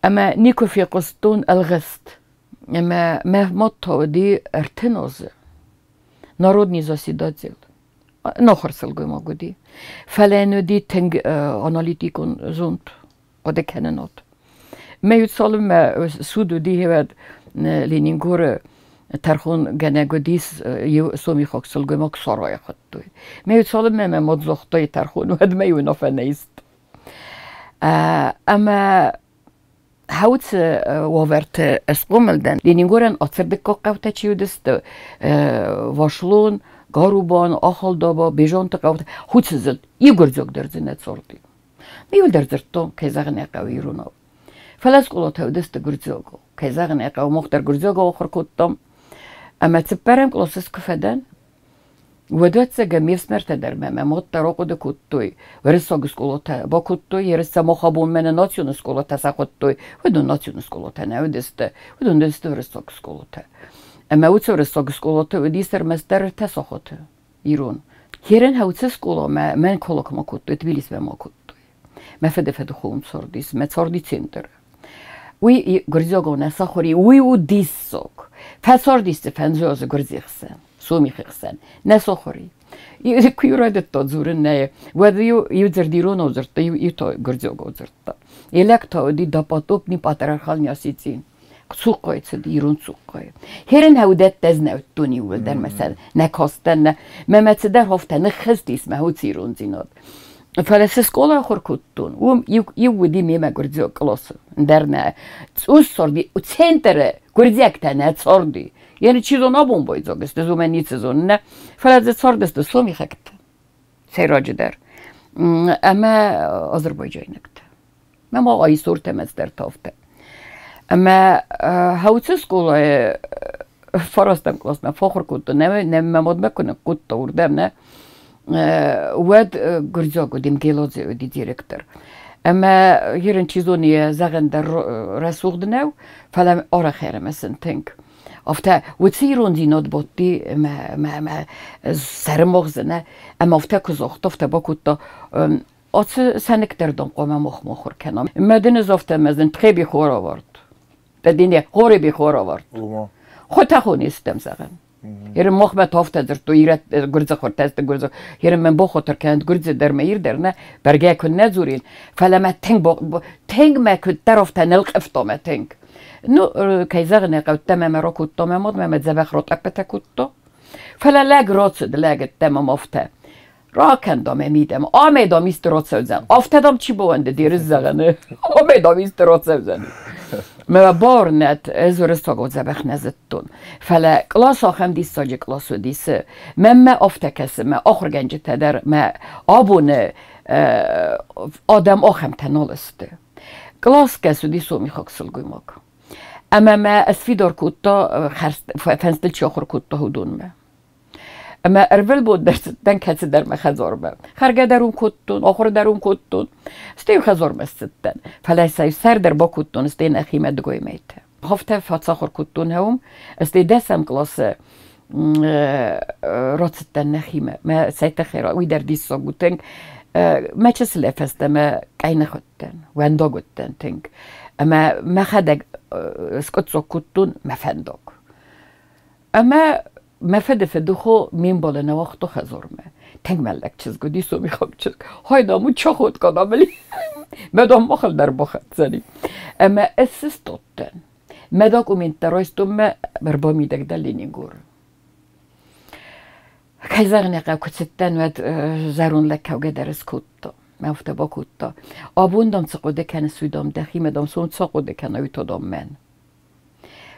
[SPEAKER 2] Ama niko fi qostun الغست. ما مطو دي ارتنوز народний засідатель нахарсылгы магуди фален ди тенг аналитикон зунт оде кененот меют салым суду ди хевед ленингоре тархун генегодис соми хаксылгы мак сарай хаттой меют салым ме модзохтой тархун вед мею нафенеист ама هاوت وورت اسقوملدن لينينغورن اتسردك قاوتا چيودست واشلون غاروبان اخالدابا بيجونت قاوتا هوتسزل يغورزوك درزنت سورتي ميول درزرتون كيزاغن قاويرونو فلاسقولو تودست غورزوغو كيزاغن قاو مختار غورزوغو خركوتم اما تسبرم كلوسس كفدن ودوتسه گمیر سمرت در مم مت راقد کوتوی ورساگ سکولتا با کوتوی ورسا مخابون من ناسیون سکولتا ساقطوی ودون ناسیون سکولتا نودسته ودون دسته ورساگ سکولتا اما وچ ورساگ سکولتا ودیستر مستر تساخت ایران هیرن هوچ سکولا من کولک ما کوتوی تبلیس ما کوتوی ما فد خوم سردیس ما سردی سنتر وی گرزاگو نساخوری وی و دیسوک فسردیست فنزوز گرزیخسن سومی خیرسن نسخوری یه کیورده تا زورن نه ولی یه زردیرون آزرد یه تا گرزیگ آزرد یلک تا دی دپاتوب نی پاترخال نیاسیتین سوقای چه ایران سوقای هرن هودت تزنه تونی ولدن مثلا نکاستن نه ممت در هفته نخستیس مهود ایران زیناد فلس اسکولا خور کتون و یه ودی میمه گرزیگ کلاس در نه اوس سردی و سنتره گرزیگ تنه سردی یعنی چیزو نبود باید زاگست زومن نیست زون نه فلز سردست سومی خکت سیراج در اما آذربایجان نکت ما آیی صورت مزدر تافته اما هاوچه سکولای فراستم کلاس نه فخر کتو نه مماد میکنه کتو وردم نه ود گرزاگو دیم گلوزی ودی دیرکتر اما هرن چیزو نیه زغن در رسوخ دنو فلم آره خیره مثلا تنک افته وتسيرون دي نوت بوتي ما سرمغزنه اما افته كزوخت افته باكوتا ات سنكتر دون قوم مخمخور کنم مدن زفته مزن تخي بخور آورد بدینه خوری بخور آورد خود تخونیستم زغن هرم مخبت هفته در تو ایرت گرزه خورد تست گرزه هرم من با خاطر کند گرزه در میر در نه برگه کن نزورین فلما تنگ ما کد طرف تنلق افتام تنگ نو کیزاغ نقد تمام را کد تمام ما زبخ رات اکبت کد فلا لاگ رات لاگ تمام افته را کندم میدم آمیدم است رات سوزن افتادم چی بونده دیر زغنه آمیدم است رات سوزن ما بارنت ازور ساگو زبخ نزدتون فلا کلاس آخم دیس ساجی کلاسو دیس ما افتکس ما آخر گنج تدر ما آبونه آدم آخم تنالسته کلاس کسو دیسو میخواد سلگوی ماک اما ما اسفیدار کوتا فنستل چی آخر کوتا هدون ما اما اول بود درستن کسی در مخزار با خرگه درون کتون آخر درون کتون استیو خزار مستن فلسای سر در با کتون استین اخیمه دگوی میته هفته فاتساخر کتون هم استی دسم کلاس راتستن نخیمه ما سایت خیره وی در دیسا گوتنگ ما چه سلفسته ما کین خودتن وندا گوتن تنگ اما ما خدق اسکت سو کتون مفندق اما ما فده خو مين بالا نواختو خزارمه تنگ ملک چیز گودی سو میخوام چیز های دامو چه خود کنم ولی مدام بخل در بخت زنی اما اسستوتن مداک امین ترایستم ما بربا میدک دلینی گور کایزاغ نقا کتستن ود زرون لکه وگه درس کتا ما افته با کتا آبوندم سقوده کنه سویدام دخی مدام سون سقوده کنه ویتادام من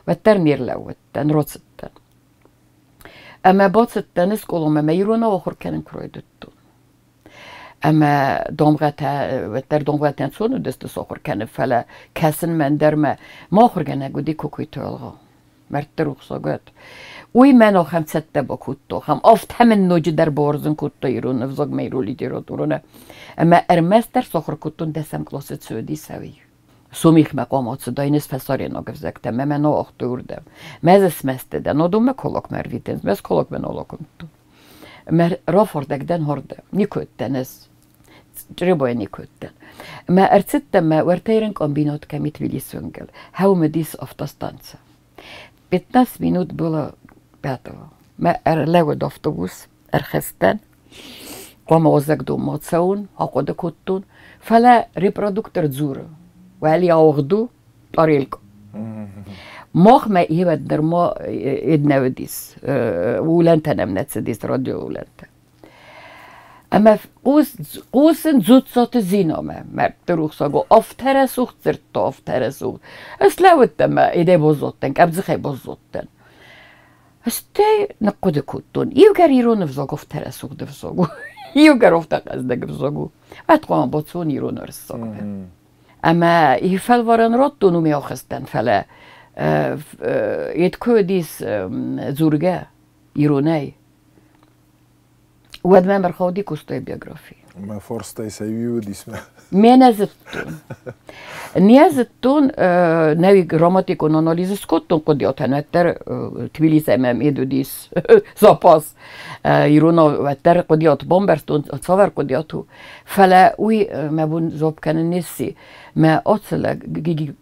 [SPEAKER 2] و تر نیر لوتن روستن اما باستن اسکولم ما ایران آخر کنن کردتون اما دامغتا و در دامغتن سونو دست ساخر کنه فلا کسن من در ما آخر کنه گودی کوکی تولغا مرد روخساگت وی من آخم سته با کتا هم افت همین نوجی در بارزن کتا ایران افزاگ میرولی دیرات ورونه اما ارمس در ساخر کتون دستم کلاست سودی سوی سومیخ مقامات صدای نصف ساری نگفزکتم من آخته وردم مز سمسته دن آدم کلاک مرویدن مز کلاک من آلاکم تو مر رافوردکدن هرده نیکوتن از جربای نیکوتن ما ارتدتم ما ورتیرن کامبینات کمیت ویلی سونگل هاو مدیس افتاستانسه 15 minut было пятого ما ارلود افطبوس ارخستن قام وزك دوم ماتسون هاقود كتون فلا ريبرودكتور زوره ولی آوردو طریق مخ ما ایه در ما ادنو دیس ولنت نمنت دیس رادیو ولنت اما قوسن زود سات زینامه مرد دروغ ساگو افتر سوخت زرت افتر سوخت اسلاوت ما ایده بزرتن کبز خی بزرتن استی نقود کتون ایوگر ایرون افزاگ افتر سوخت افزاگو ایوگر افتر قزدگ افزاگو اتقام باتسون ایرون ارساگو اما ifall varan rottonu mi åksten fälle ett ködis zurga ironei واد من برخودی کستای بیوگرافی
[SPEAKER 1] ما فرصتی سویو دیسم
[SPEAKER 2] منازتون نیازتون نوی گراماتیکون آنالیز سکوتون قدیاتن وتر تبلیس امام ایدو دیس زاپاس ایرونا وتر قدیات بامبرستون تصور قدیاتو فلا وی مبون زوب کنن نیسی ما اصلا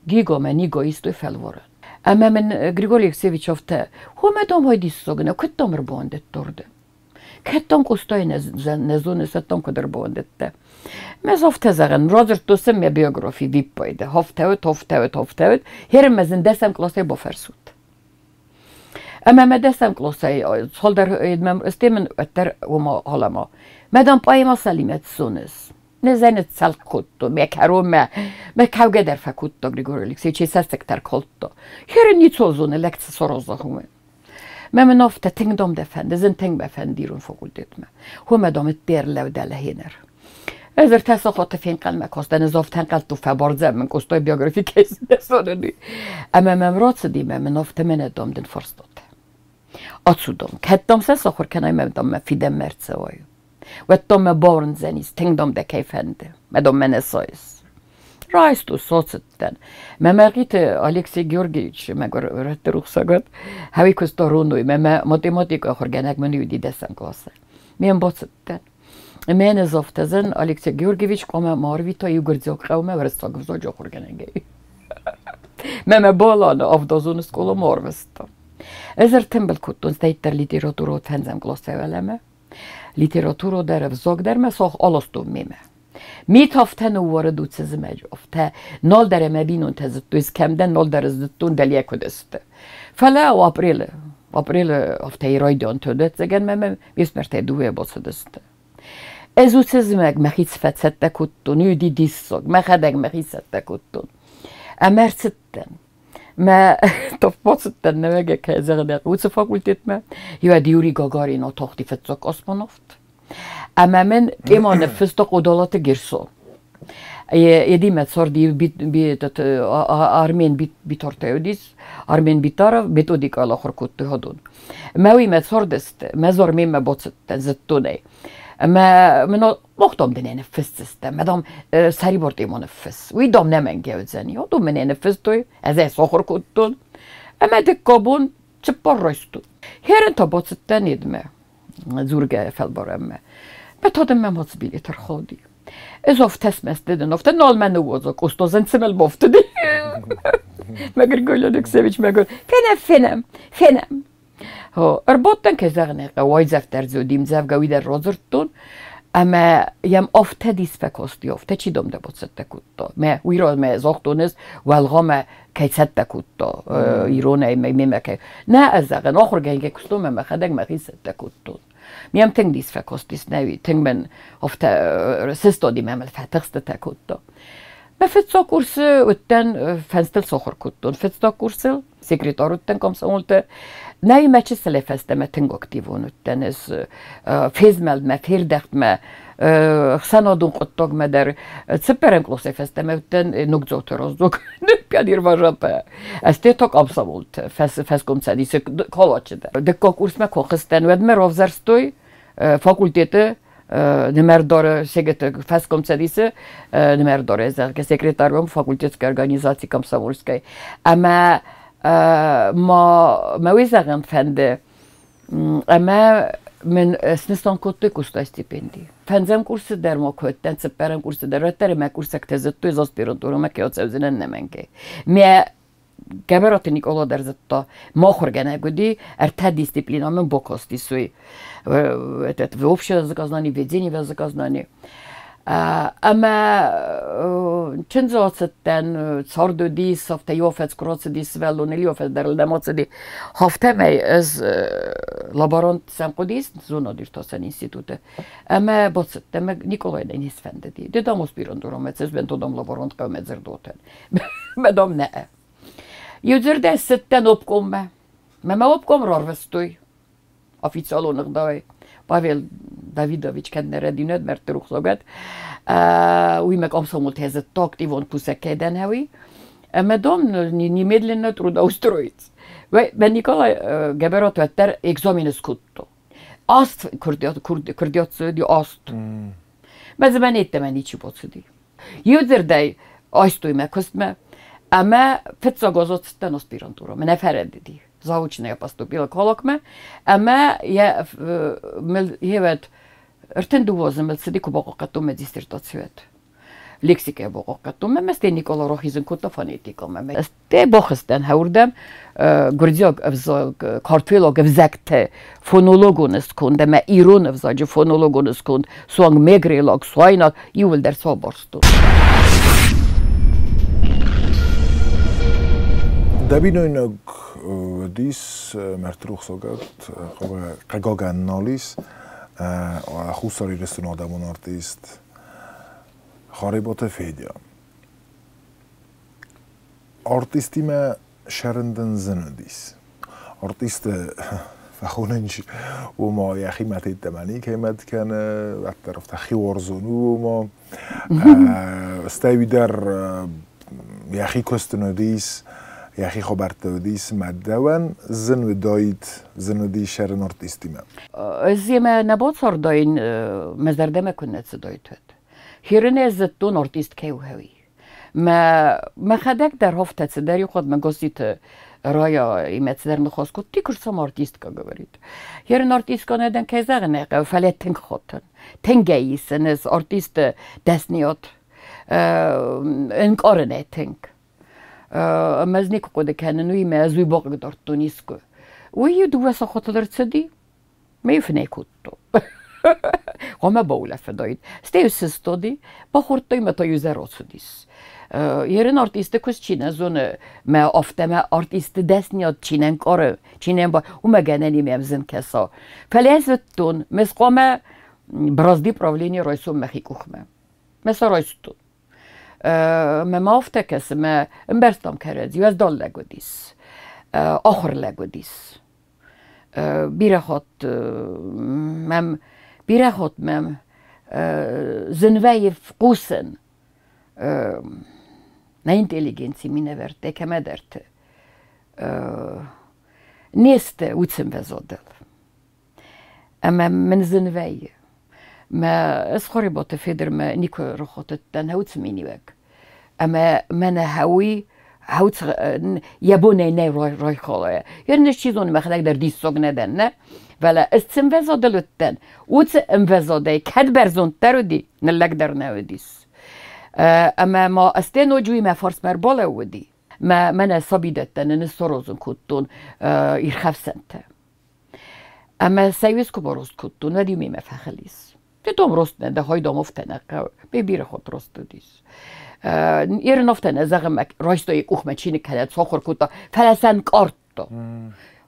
[SPEAKER 2] گیگا من نیگا ایستوی فلورن اما من گریگوری اکسیویچ افته هو مدام های دیس ساگنه کتام رو بانده تورده کتام کستای نزونه ستام کدر بوندته مز هفته زغن رازر توسم می بیوگرافی ویب پایده هفته هرم مزن دستم کلاسه با فرسود اما ما دستم کلاسه حال در ادمم استیمن اتر و ما حالا ما مدام پای ما سلیمت سونس نزنت سلق کتو میکرو ما کوگه در فکوتو گریگوریلیکسی چی سستکتر کلتو هر نیتوزونه لکت سرازه همه من ofta tänkte om det fann sen tänkte jag fann dirun fakultet med hur med dem ett derle och della hinner اذا ارتسخت فين قال ما كوستن زوفت قالت فبرز من كوستو بيوغرافي كيس سوني اما ممرات دي من ofta من دم den förstått atsudom kattom سخر كان ما دم في دم مرتسوي وتم بارن زنيس tänkte om det كيف hände med dem men سايس رايستو صوتتن ما مرقيت أليكسي جورجيتش ما قررت رخصة هاوي كستارونو ما ماتيماتيك آخر جناك من يودي دستن كلاسة مين باتستن من زفتزن أليكسي جورجيتش قام مارويتا يوغرزوك قومه ورستاق فزاج آخر جناك ما بالان أفضازون سكولا ماروستا Ezer tembel kuttun stejter literatúró fenzem glosseveleme. Literatúró der vzog der me soch alostum mime. Mit haften uvarad utcez megy, hafte nol dere me binun tezett üzkemden, nol dere zduttun deliekodest. Fele o april hafte i rajdon tödet, zegen me ismerte duhe boszodest. Ez utcez meg mehic fecette kuttun, üdi disszog, mehedeg mehiszette kuttun. Emercitten. ما تفاصلت النماذج كذا وصفاقولت ما يودي يوري جاجارين وتحتي في الزق أسبانوفت أما من كمان نفستق ودولات جرسون يدي ما صار دي بيت أرمين بيتورتيوديس أرمين بيتارف بيتوديك على آخر كنت هدون ما صار دست ما زار مين ما بوتست زتوني ما من وقتهم دنيا نفست مدام سری بردی منفس وی دام نمنگه وزنی و دوم من نفستوی از سخر کتون اما دکابون چپار رایستو هرن تا باست ندمه زورگه فلبارم بتادم من مزبیلی ترخادی از افتس مستدن افته نال من نوازک استازن سمل بافتدی مگر گلانک سویچ مگر فنم ارباطن که زغنه قوای زفتر زودیم زف گوی در رازرتون اما یم افته دیس فکاستی افته چی دم دبات سته کتا ما ویرا ما زاختونست والغا ما که سته کتا ایرونه میمه که نه از زغن آخر گنگه کستون ما خدنگ ما خی سته کتون میم تنگ دیس فکاستیس نوی تنگ من افته سستادی ممل فتخ سته کتا ما فتسا کورس وتن فنستل سخر کتون فتسا کورس سکرتار وتن کم سمولته Nej, men inte så lätt med tänk aktivon utan es fizmeld med firdakt med sanadun qotog med där tseperen klose feste med utan nog zotorozok nu piadir vajapa este tok absolut fes kom sa dise kolochda de konkurs me koxsten ved me rovzerstoy fakultete numer dore seget fes kom sa dise numer dore za sekretarium fakultetske organizacji komsomolskiej ama ما ويزغن فند اما من سنستان كنت كوستا ستيبندي فنزم كورس در ما كنت سپرم كورس در تر ما كورس اكتزت از اسپیرانتور ما که اتزنن نمنگه ما كبرت نيكولا درزتا ما خرجنا جدي ارتا ديسциплина من بوكاستي سوي это вообще заказнани ведение заказнани اما چند زاستن صاردو دیس هفته یافت کرات دیس ولو نلیافت در لدمات دی هفته می از لابرانت سمقودیس زونا دیرتاسن اینستیتوته اما باست اما نیکولای دینیس فنده دی دیدم اسپیران دورامت از بنت دام لابرانت قومت زردوتن بدام نه یوزرده ستن obkom ما obkom رارвестوی официально نقدای Pavel Davidovich Kedneredinöd, mert ruxogat. Úgy meg abszolút helyzet aktívan puszekeden hevi. Medom немедленно трудоустроиться. Ben Nikolay Geberot vetter egzamines kutto. Azt kurdjat di azt. Bez ben ettem ennyi csipocudi. Jörderdej ajsztói megköszme, ama fetszagozott ten aspirantúra, mert ne fereddi. Заочно я поступила к Холокме, ама я хевет ртендувозем сидику богокатуме диссертацијат. Лексика богокатуме, месте Никола Рохизен кута фонетикоме. Сте бохестен хаурдем, гурдзог картвилог взекте фонологунес кунде, ме ирун взаджи фонологунес кунд, суанг мегрилог, суайнак, ювел дер соборсту.
[SPEAKER 1] Dabinojnog dis mert ruxogat qagagannolis a 20 restun adamon artist Haribote Fedja. Artistime şerinden zinedis. Artiste فخوننش وما يا أخي ما تدمني كيما كان اعترف تخي ورزون وما استوي در يا أخي كوستنوديس يا أخي خبرتوديس مدوان زن ودايت زن ودي شرن ارتستيما
[SPEAKER 2] زي ما نبات صار داين مزرده ما كنا تدايت هيرنا زتون ارتست كيو هوي ما خدك در هفته تدار يخد ما قصيت رايا إيمت در نخواست كنت تيكر سام ارتست کا گورید هيرن ارتست کا ندن که زغنه فلت تنگ خاطن تنگیس نز ارتست دستنیات انکارنه تنگ مزنیک قد کنن وی مزوی باقی دارت دونیسکو ويدو خاطر تصدي ما يفني كوتو وما بولا فدايد ستيو سستودي بخورتوي ما تو يزارو سوديس يرن ارتيست كوسچينا زون ما افتما ارتيست دسنيا چينن كار چينن با وما جناني ممزن كسا فلازتون مسقوما برازدي правление رئيسو مخيكوخما مسا رئيستون ما افتكس ما امبرستم كرد يوز دول لگوديس آخر لگوديس بیرخوت مم زنوی فقوسن نه اینتلیجنسی مینه ورده که مدرته نیست وچم بزودل اما من زنوی ما اسخوري بات فيدر ما نيكو رخوت تن هوت ميني وك اما من هوي هوت يابوني ني روي خاله يعني چيزون مخلك در ديسوگ ندن نه ولا استم وزادلتن وت ام وزاده كد برزون ترودي نلك در نوديس اما ما استنو جوي ما فارس مرباله ودي ما من صبيدتن نسروزن كوتون يرخف سنت اما سيوس كبروست كوتون ودي مي مفخليس تدوم روست ده هاي دوم افتنه ببير خود روست ديس يرن افتنه زغم رايستوي اوخ چين كدت سوخر كوتا فلسن كارتو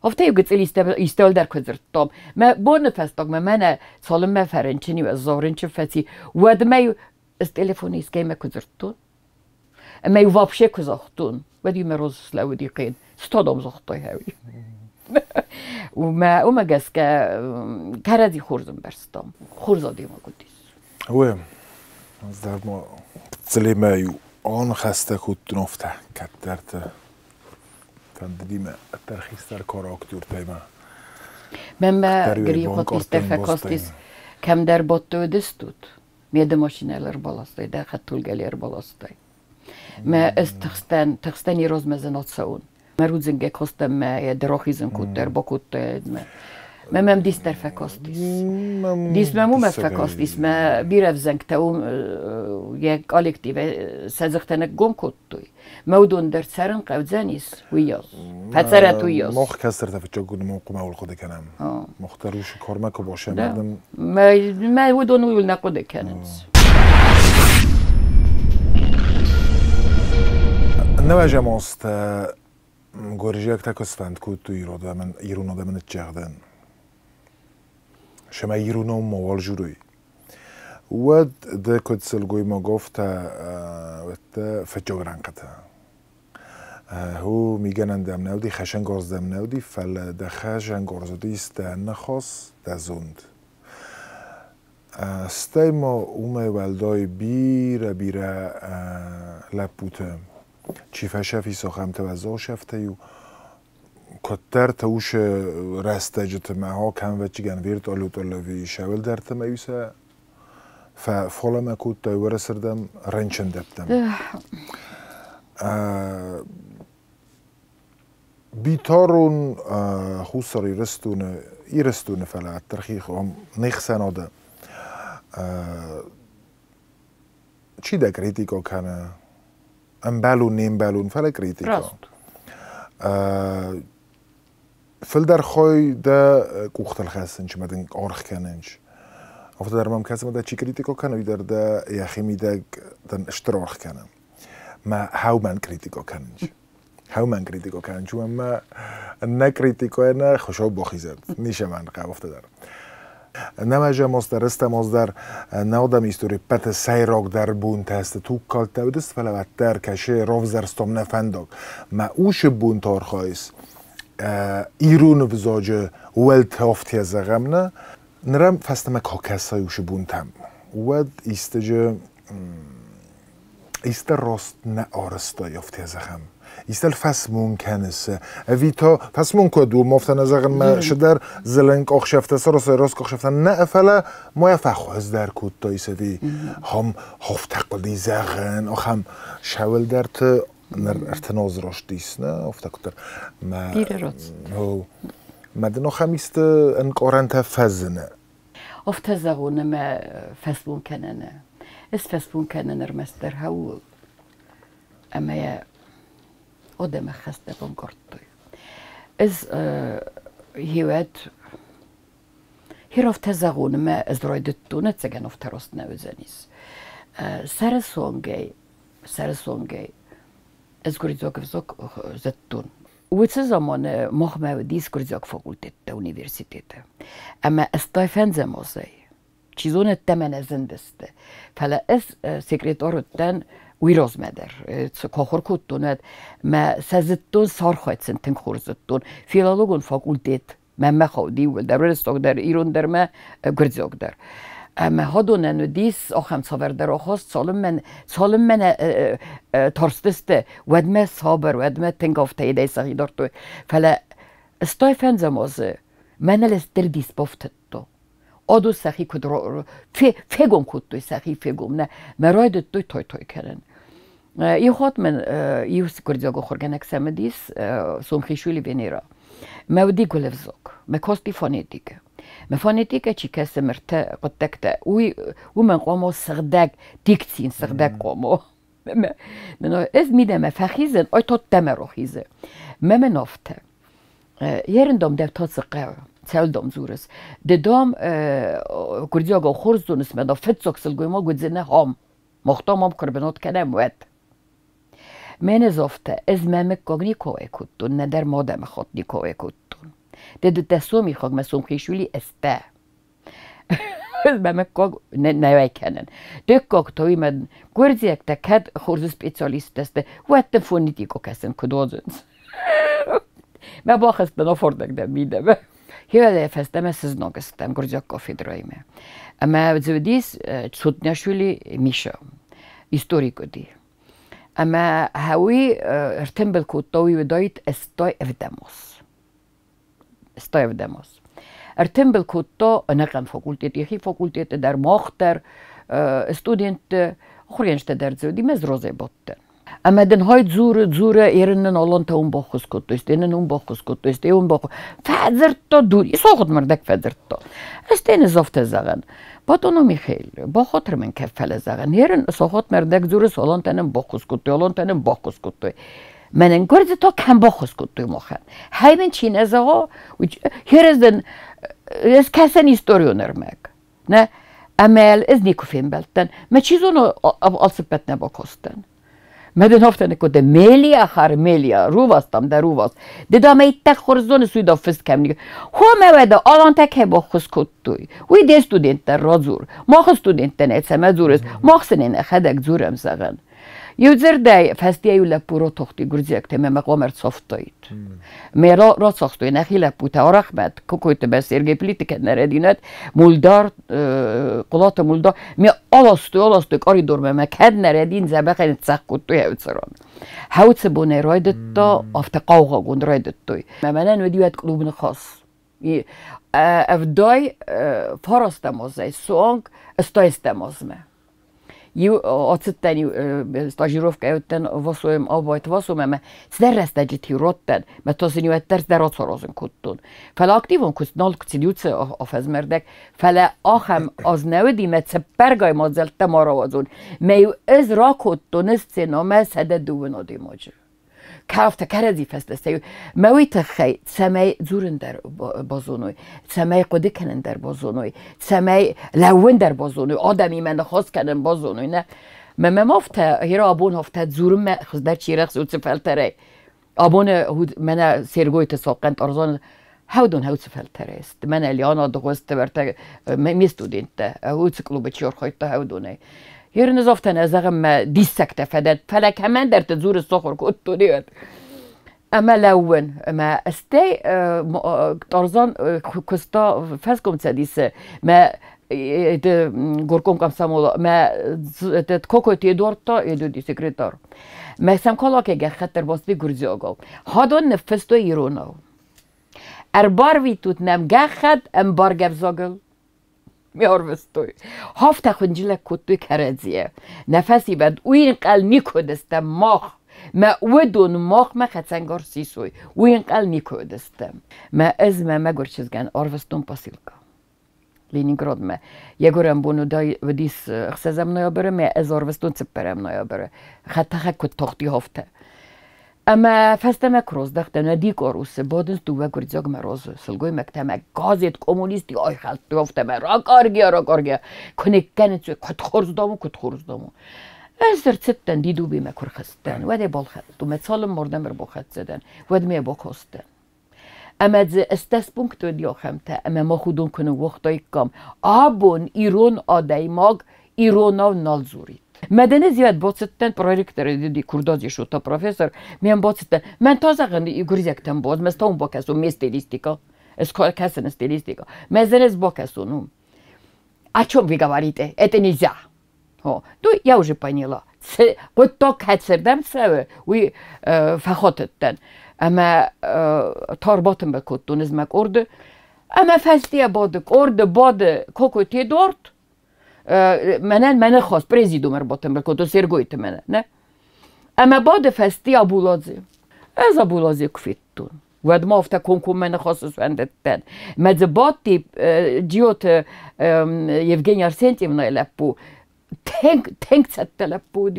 [SPEAKER 2] افته يگت استول در كزرتوم ما بون فستوگ ما من سالم ما فرنچني و زورنچ فتي ود ما التليفون اسكيما كزرتون ما يوابشه كزختون ودي مروز سلاودي قين ستادم زختاي هاوي وما جاسكا كردي خورزم برستم خورزادي ما قديس
[SPEAKER 1] هو از در ما سلیمه آن خسته خود نفته کترت تندیم ترخیص در کاراکتور تیمه
[SPEAKER 2] من گری خودیست در فکاستیس کم در باتو دستود میاد ماشینالر بالاستای در خطول گلیر بالاستای ما از تخستانی روز مزنات سون ما روزنگه کستم ما دراخیزم کتر با کتر ما مم دیس در فکاستیس دیس ممو مفکاستیس ما بیرف زنگ تاوم یک کالکتیو سازختنک گم کتوی مودون در سرن قوزانیس ویاز فتسرت ویاز
[SPEAKER 1] مخ کسر تفجع گونه موقع اول خود کنم مختاروش کارمکو باشه مردم
[SPEAKER 2] ما ودون ویل نقده کننز
[SPEAKER 1] نواجه ماست گوریجیک تکس فند کود تو ایران آدم نتجردن شما ایرانو موال جوری ود ده کد سلگوی ما گفت فجاگ رنگته هو میگن دم نودی خشن گاز دم نودی فل ده خشن گازدی است نخواست ده زند استی ما اومه ولدای بیره لپوته چیفه شفی ساخم توزا شفته یو کتر توش رسته جت معها کم و چیگن ویرت آلو طلوی شول در تمیوسه ففالا مکود تای ورسردم رنچن دبتم بیتارون خوصاری رستونه فلا ترخیخ هم نخسن آده چی ده کریتیکا کنه ام بالون نیم بالون فلا کریتیکا فل در خوی ده کوختل خستنچ مدن آرخ کننچ افته در ممکن است چی کریتیکا کنه در ده یخی میده دن اشتراک کنم ما هاو من کریتیکا کننچ هاو من کریتیکا کننچ و ما نه کریتیکا نه خوشاب باخیزد نیشه من قبل افته در نماجه ماستر است ماستر نادم ایستوری پت سیراک در بون تست تو کال تودست فلوت در کشه راف زرستم نفنداک ما اوش بون تار خواهیست ایرون بزاجه ولت هفتی از غمنه نرم فستم کاکسای اوش بون تم ود ایستجه ایست راست نه آرستا یافتی از غم ایستل فس ممکن است ویتا فس ممکن دو مفتن از غم ما شدر زلنگ آخشفته سر راست آخشفته نه افلا ما یفخواز در کود تا ایستی هم هفتقلی زغن آخم شول در ت ارتناز راش دیست نه افتکتر ما
[SPEAKER 2] دیره راست
[SPEAKER 1] مدن آخم ایست انقارن تا فزنه
[SPEAKER 2] افتزغونه ما فس ممکنه نه اس فس ممکنه نرمستر هاو اما یا آدم خسته بانگارد از هیوت هیرفت زغون ما از رایدتونه تگن افتراست نوزنیس سر سونگی از گریزاک وزاک زتون و چه زمان مخمه دیس گریزاک فاکولتت اونیورسیتت اما استایفن زمازه چیزون تمن زندسته فلا از سکرتارتن ویراز مدر کاخور کتوند ما سزتون سارخایت سنتن خورزتون فیلالوگون فاکولتت من خودی و در رستاق در ایران در ما گریزاک در اما هادون ندیس آخم صبر در آخاست سالم من ترسته ودمه صابر ودمه تنگافته ایده سخی دارتوی فلا استایفن زمازه من لستر دیس بافتد تو آدو سخی کد رو فگم کد توی سخی فگم نه مراید توی کنن یه خود من یوس گردیاگو خورگنک سمدیس سومخیشولی بینیرا مودی گلفزاک مکاستی فانیتیکه مفانيتيكا چی کس مرته قطکته و من قامو سغدک دیکتین سغدک قامو من از میدم فخیزن آی تا دم خیزه من نافته یرندم دو تا سقه تلدم زورس ددام گردیاگا خورزونس من فتزاکسل گویما گودزنه هم مختام هم کربنات کنم ود من ازافته از ممک گاگنی کوه کتون ندر مادم خود نیکوه کتون ده دستو میخواد مسوم خیشولی استه من کاغ نوای کنن دکاغ توی من گردی یک تکد خورز سپیشالیست دسته و ات فونیتیکو کسن کدوزنس من باخست بنا فردک دم میدم هیوله فستم سز نگستم گردی کافی درایمه اما زودیس سودنیشولی میشه هیستوریکو دی اما هاوی ارتبل کوتاوی ودایت استای افدموس ارتبل کوتا نقن فاکولتت یخی فاکولتت در ماختر استودنت خورینشت در زودی مزروزه بودن اما دنهای زور ایرنن آلان تا اون باخوز کتوست اینن اون باخوز کتوست اون باخوز فدرت تا دوری ساخت مردک فدرت تا استین زفت زغن باتونو میخیل با خاطر من کفل زغن ایرن ساخت مردک زور سالان تنم باخوز کتوی آلان تنم باخوز کتوی من انگارد تا کم باخوز کتوی مخن های من چین از آقا هیر از دن از کسن هیستوریونر مگ نه امال از نیکو فیم بلتن ما چیزونو آلسپت نباکستن مدن هفتن کده میلی آخر میلیا روواستم در روواست دیدم ایتک خورزون سویدا فست کم نیگه همه وده آلان تک با خس کتوی وی دی استودنت در رازور ماخ استودنت نیتسم زورس ماخ سنین خدک زورم زغن یوزر دی فستی ایوله پورو تختی گرزیک تمه مقامر صفتایید میرا را ساختوی نخیله پوته آرخمد کوکویت به سرگی پلیتیکت نردینت مولدار قلات مولدار می آلاستوی کاری دورمه مکد نردین زبخ این تسخ کتوی هوتسران هوتس بونه رایدت تا افت قوغا گون رایدت توی ممنن ودیوت قلوبن خاص افدای فارستمازه سونگ استایستمازمه یو آتستنی استاژیروفکا یوتن واسویم آبایت واسویم ما سررسته جتی روتن ما تاسینیوت درس درات سرازن کتون فلا اکتیون کس نال کسیلیوت آفز مردک فلا آخم از نودی ما تبرگای مازلت مارا وازون میو از را کتون است نامه سده دوون آدی ماجر کافت کردی فستسته مویت خی سمای زورن در بازونوی سمای قدی کنن در بازونوی سمای لون در بازونوی آدمی من خواست کنن بازونوی نه من مفته هیرا آبون هفته زورم خز در چیرخ زود سفلتره آبون من سرگوی تساقند ارزان هودون هود سفلتره است من الیانا دخوست برته میستودینت هود سکلوب چیار خواهید تا هودونه هیر نزافتن از اغم دیسکت فدد فلک همان در تزور سخور کتو دیاد اما لون اما استی تارزان کستا فسکم تدیسه ما گرکم کم سمولا ما کوکو تی دورتا ایدو دی سکرتار ما سمکالا که گه خطر باستی گرزی آگاو هادون نفستو ایروناو اربار ویتوت نم گه خد ام بار گفزاگل میارمستوی هفته خنجله کتوی کرزیه نفسی بد وین قل نیکودستم ماخ ما ودون ماخ ما خدسنگار سیسوی وین قل نیکودستم ما از ما گرچزگن آروستون پاسیلکا لینینگراد ما یگورم بونو دای ودیس خسزم نیا بره ما از آروستون سپرم نیا بره خطه کت تختی هفته اما فستم کروز دخت ندی کاروس بادن تو و گرزاگ مراز سلگوی مکتم گازت کمونیستی آی خالت توفتم را کارگیا کنکن تو کت خورز دامو از در ستن دیدو بی مکر خستن و ده بال خد تو مثال مردم بر بخت زدن و ده می بخستن اما از استثبونکت دیا خمته اما ما خودون کنه وقتای کم آبون ایرون آدایماگ ایرونا و نالزورید مدنی زیاد باستن پروژکتر دیدی کردازی شو تا پروفسور میام باستن من تازه گندی گریزکتم باز مستون با کسو میستیلیستیکا اسکال کسن استیلیستیکا مزنز با касу о чем вы говорите это нельзя ну я уже поняла вот так هتسردم سوى وي فخوتتن اما تارباتم بکتون ازمک ارده اما فستیه باد کوکو تی دورت من خواست پرزیدومر باتم بکتون سرگویت منه نه اما باد فستیه ابولازی از ابولازی کفیتون ود ما افتا کنکوم من خواست سوندتن مزباتی جیوت یفگنی ارسنتیونا لپو تنك ستلبو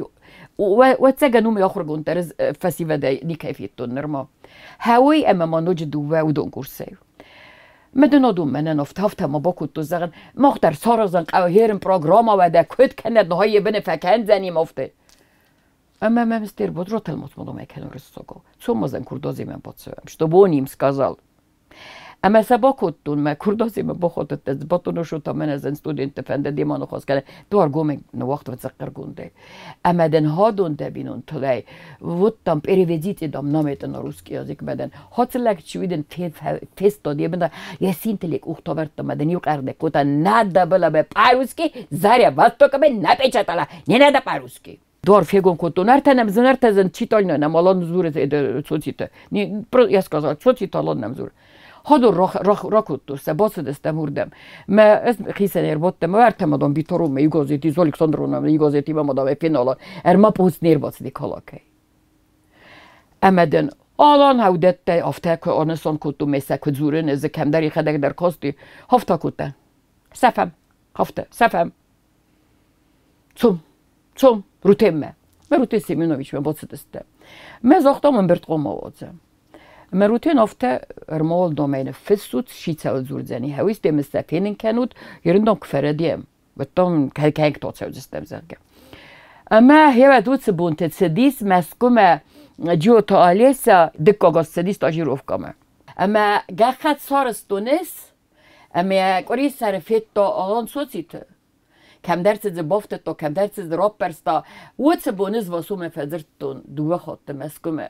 [SPEAKER 2] وتسجنوا يخرجون ترز فسيفا دي كيفيتون نرما هاوي اما ما نجد ودون كورسيو مدن دوم من نفت ما باكو تزغن مختار سارزن او هيرن برنامه ودا كد كند نهايه بن فكان زني مفته اما ما مستر بودرот المطمئن ما كانوا رسوكو ثم زن كردازي من باتسو что бы он им сказал اما سباکتون ما کردازی ما بخواد تزبطونو شو تا من از استودنت فنده دیمانو خواست کرد دوار گومه نوقت و تذکر گونده اما دن هادون دبینون تلای وطم переведите дом намета на русский язык بدن هاتلک چویدن تست دادی بنده یه سینتلیک اختاورت مدن یو قرده کوتا نده بلا به پاروسکی زاریا وستو که به نپیچتالا نده پاروسکی دوار фегон котон артанам знартазен читальна на малон зуре соците не я сказал соците алон зур هادو راكوتو سباسه دستم هردم ما اسم خيسن اربطتم وارتم ادم بیتارو می گازیتی زالکساندرونا می گازیتی و مدام فینالا ارما پوست نرباس دی کالاکی امدن آلان هودت افتاک آنسان کتو میسک زورن از کم داری خدک در کاستی هفتا کتن سفم هفته سفم چوم روتم ما روتی سیمینویچ ما باست دستم ما زاختم من برد قوم آوازم مروتين أفتا رمال دومين فسوت شيتسال زورزاني هاويس دي مستفينين كانوت يرندون كفرديم بطون كايك توتساو زستم زرقا أما هيوا دوت سبون تتسديس مسكوما جيو تاليسا دكا غاز سديس تاجيروف كما أما غاخات سارستونس أما كوري سارفيت تا آلان سوتسيت كم درس زبافت تا كم درس زرابرس تا واتسبونز واسوم فزرتون دو خط مسكوما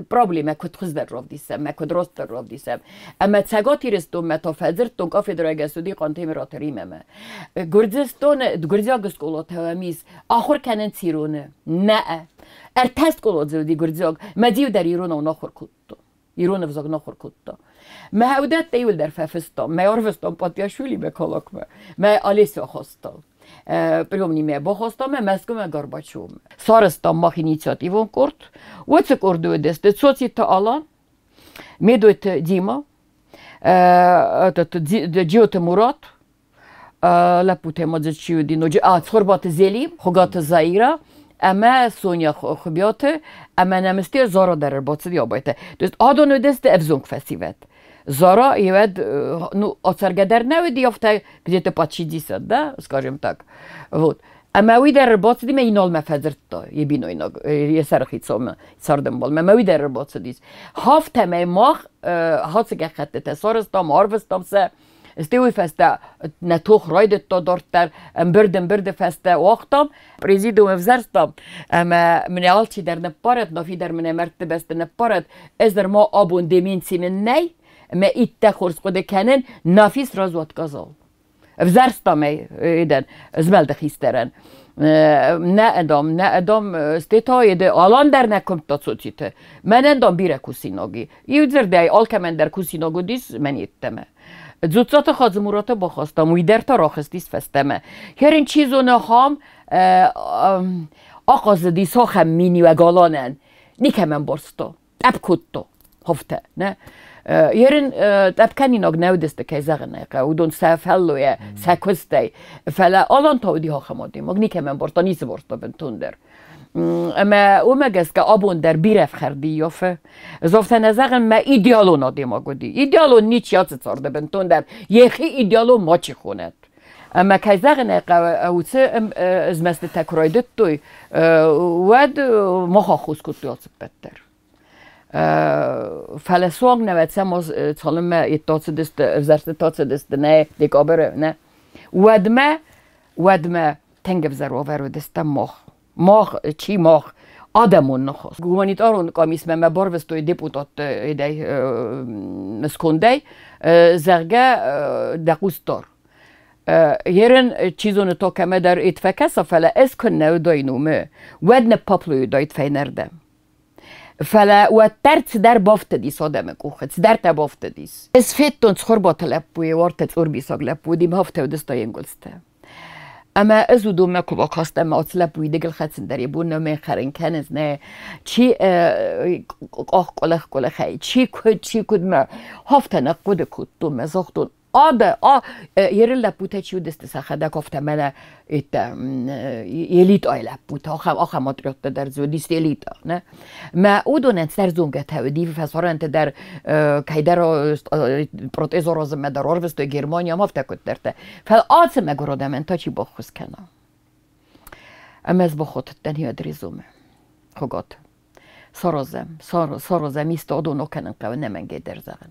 [SPEAKER 2] problema kod خزدر راف دیسم ما کد راست راف دیسم اما تساقاتی رستم متافذرتون کافی درجه سودی قانتیم راتریم ما گرزستون گرزیا گسکولات هوامیز آخر کنن سیرونه نه ارتست کولات زودی گرزیا مدیو در ایران و نخور کدتا ایران وزاق نخور کدتا ما هودت دیول در ففستم ما یارفستم پاتیاشولی بکالک ما آلیسو خواستم приемни ме бохостаме мескуме Горбачов. Сарыстан мах инициативон корт. Оце кордуе десте соците алан. Медует Дима. Джиоте Мурат. Лапуте мадзачиу диноджи. Цхорбат Зелим. Хогат Заира. اما سونیا خبیاته اما نمستی زارا در باطل یابایته دوست آدانو دست افزونگ فسیوت زارا یود ну отсаргадер наведи яфта где-то почти 10 да скажем так вот اما وی در باطل می اینال مفذرتا یبینو اینا یه سرخیصام سردم بال ما وی در باطل دیس هفته می ماه هاتسگه خط تسارستام آروستام سه استوي فستا نتوخ رايدت دورتر برد فستا وقتم بريزيدو مفزرستم اما من يالتي در نبارت نافي در من مرتبه است نبارت از در ما آبون دمين سيمن ني ما ايتا خورس قده کنن نافيس رازوات قزال فزرستم ايدن ازمال دخيسترن نه ادام استتا یده آلان در نکم تا سوچیته من اندام بیره کوسیناگی یوزر دی آلکمن در کوسیناگو دیس من یتمه زودسات خازمورات بخواستم ویدر تا راخستیس فستمه هرین چیزونه هم آقاز دیسا هم مینی و گالانن نیکمن برستا اب کتو هفته نه هرین اب کنی ناگ نودسته که زغنه که ودون سفلویه سکسته فلا آلان تا ودی ها خمادیم اگ نیکمن برستا نیس برستا بنتون در اما اومگس که آبون در بیرف خردی یافه زفته نزاقن ما ایدیالو نادیما گودی ایدیالو نیچ یاد سارده بنتون در یخی ایدیالو ما چی خوند اما که زاقن اوچه از مثل تکرایدت توی ود مخا خوز کد یاد بتر فلسوان نوید سماز تالم ایتاس دست زرست تاس دست نه دیگابره نه ود ما تنگ بزرگ دست ماخ چی ماخ آدمون نخواست گومانیتارون کامیس ما باروستوی دیپوتات ایدای مسکونده زرگه دقوستار یرن چیزون تو کم در اتفاقه فلا اسکن نودای نومه ودن پاپلوی دایت فینردم فلا و ترت در بافت دیس آدم کوخت در تبافت دیس اس فیتون خور باطل بوی وارت صور بیساق لبودیم هفته و دستای انگلسته اما از دو مکو خواست اما اطلاع بوی دگل خدسن داری بون نمی خرین کنز نه چی آخ کله خی چی کد ما هفته نقود کد تو مزاختون یه لپوته چیو دست سخته گفته من یلیت آی لپوته آخه ماتریات در زودیست یلیت نه ما او دونن سر زونگه تودی فسارنت در کیدر پروتزو رازم در آروست و گرمانی هم هفته کد درته فل آسم گروده من تا چی بخوز کنم اما از بخوت تنهی ادریزومه خوگات سارازم ایستاد و نکنن قوه نمنگه در زغن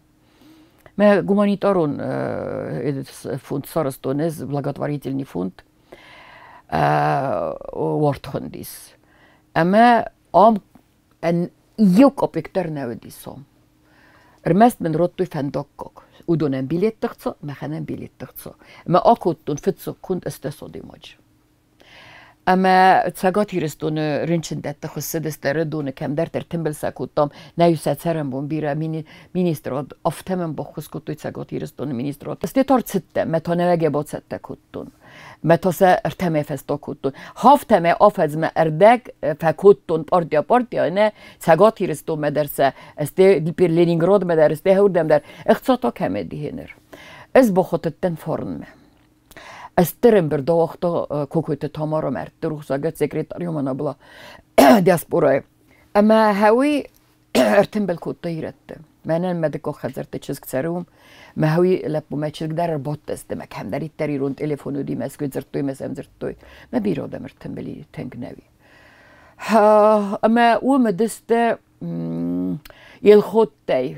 [SPEAKER 2] ما гуманитарон фонд Сарастонез, благотворительный фонд, вартхандис. Ама en юкопиктер наведисом. Ermest men rottu fendokok. Udonen bilettertso, mechenen bilettertso. Ma akutun fitso kund estesodi moj. اما تساقات يرستون رنشن دات خص دستردون كم در ترتمبل ساكوتام نيوسات سرم بون بيرا مينيستراد افتمن بخص كوتو تساقات يرستون مينيستراد استيطار ستة متى نواجه بات ستة كوتون متى سا ارتمي فستا كوتون هافتمي افز ما اردك فكوتون بارديا نه تساقات يرستون مدرسة استي بير لينينغراد مدرسة هوردم در اختصاطا كم دي هنر از بخوت التنفورن استرم بر دو وقتا کوکویت تامارا مرد روح ساقت سکرتاریوم انا بلا دیاسپورای اما هاوی ارتم بالکوت تیرت منن مدکو خزرت چیزک سروم ما هاوی لپو ما چیزک در بات است ما کم داری تریرون تلفنو دی مسکوت زرتوی مسام زرتوی ما بیرادم ارتم بلی تنگ نوی اما او مدست یلخوت تی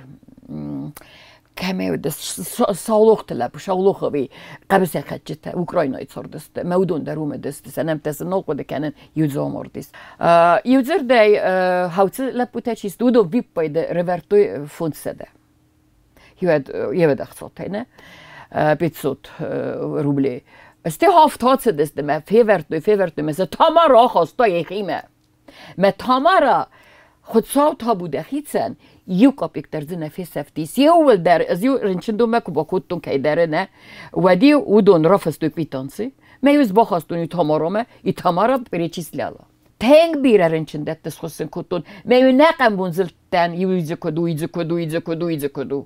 [SPEAKER 2] كما دست سالوخ تلاب شغلوخ بي قبس خدجت اوكراينا يتصور دست مودون دروم دست سنم تسنول قد كانن يوزو مورديس يوزر داي هاوت لابوتاچيس دودو فيب بايد ريفرتو فونسده يود اخصوتينه 500 روبلي استي هافت هات دست ما فيورتو مثل تامارا خواستا يخيمه ما تامارا خود صوت ها بوده خیتسن یو کپیک در زن فیسفتیس یو در از یو رنچندو مکو با کودتون که داره نه ودی او دون رفستو پیتانسی میوز باخستون ای تامارامه ای تامارا بری چیز لیالا تنگ بیره رنچندت دست خستن کودتون میو نقم بونزلتن یو ایزه کدو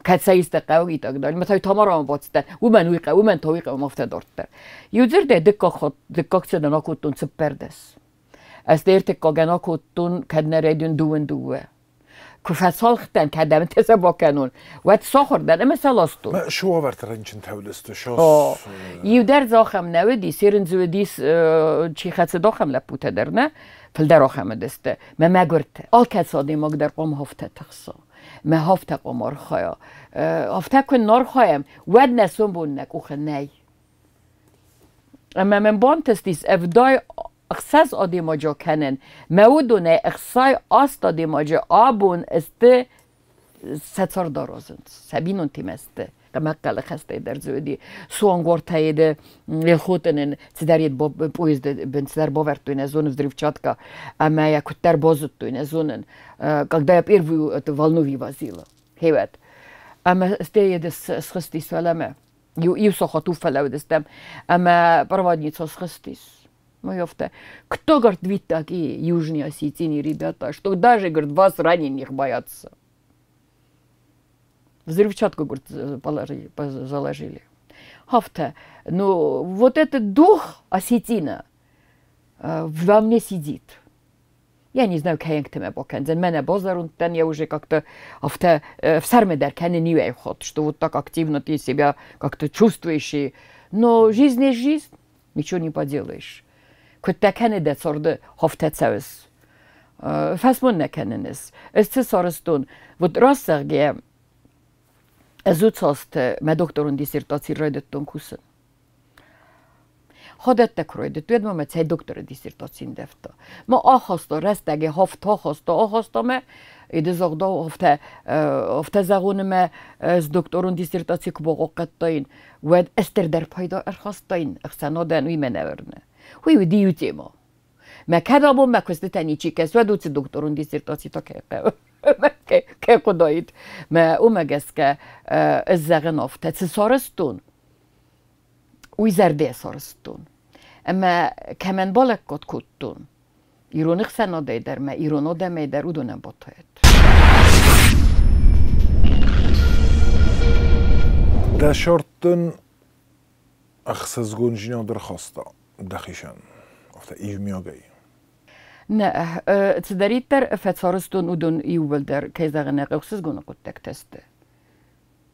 [SPEAKER 2] کد سایست قوی تاک داری مثلا تامارام باتستن و من تاویقه و مفته دارتر یو زر ده دکاک چدنا کودتون سپردس از دیرت کاغنا کودتون کدن ریدون دوه كفاسالختن كدام تسبا كانون وات ساخردن اما سلاستو
[SPEAKER 1] ما شو ورت رنچن تولستو شو
[SPEAKER 2] يودر زاخم نودي سيرن زوديس چي خاص داخم لپوته درنه فل دراخم دسته ما گرت آل کسادی مقدر قوم هفته تخصا ما هفته قمار خایا هفته کن نار خایم ود نسون بونک اوخ نی اما من بانتستیس افدای اخساس آدی ماجا کنن مودونه اخسای آست آدی ماجا آبون است ستار دارازند سبینون تیم است مقل خسته در زودی سوانگور تایید خودنن سدارید با پویزد بنسدار باورتوین زون взрывчатка اما یا کتر базутوین زونن когда я первую эту волну вывозила هیوت اما استید سخستی سلامه یو سخاتو فلودستم اما проводница схстис Ну, ёфта, кто, говорит, ведь такие южные осетины ребята, что даже, говорит, вас раненых боятся. Взрывчатку, говорит, заложили. Хафта, ну, вот этот дух осетина, вам не сидит. Я не знаю, как это бокензен. Меня базарунтен, я уже как-то в сарме не ход, что вот так активно ты себя как-то чувствуешь. Но жизнь есть жизнь, ничего не поделаешь. Хоть так не сорды хофтецаус. Фасмон не кеннес. Это сорстун. Вот раз я зуцост, мой докторун диссертации ройдеттун кусын. خودت کرده توی ما چه دکتر دیسرتاسیون دفته ما آخواستا رستگی هفت آخواستا ما ایده زغدا هفته زغون از دکترون دیسرتاسی که با قطعین و استر در پایدا ارخواستین اخسنا دنوی منورنه وی دیوتی ما کدامون ما کسته تنی چی کس و دوست دکترون دیسرتاسی تا که قدایید ما اومگس که از زغن هفته چه سارستون وی زرده سارستون اما كمان بالك قد كنتون يرونخ سنة دايدر ما يرونو دا ميدر ودونم بطايت
[SPEAKER 1] دا شرطن اخسز گونجینا در خواستا دخیشن افتا ایو میاگی
[SPEAKER 2] نه تدريتر فتفارستون ودون يوبل در كيزاغنا اخسز گونا قد تكتست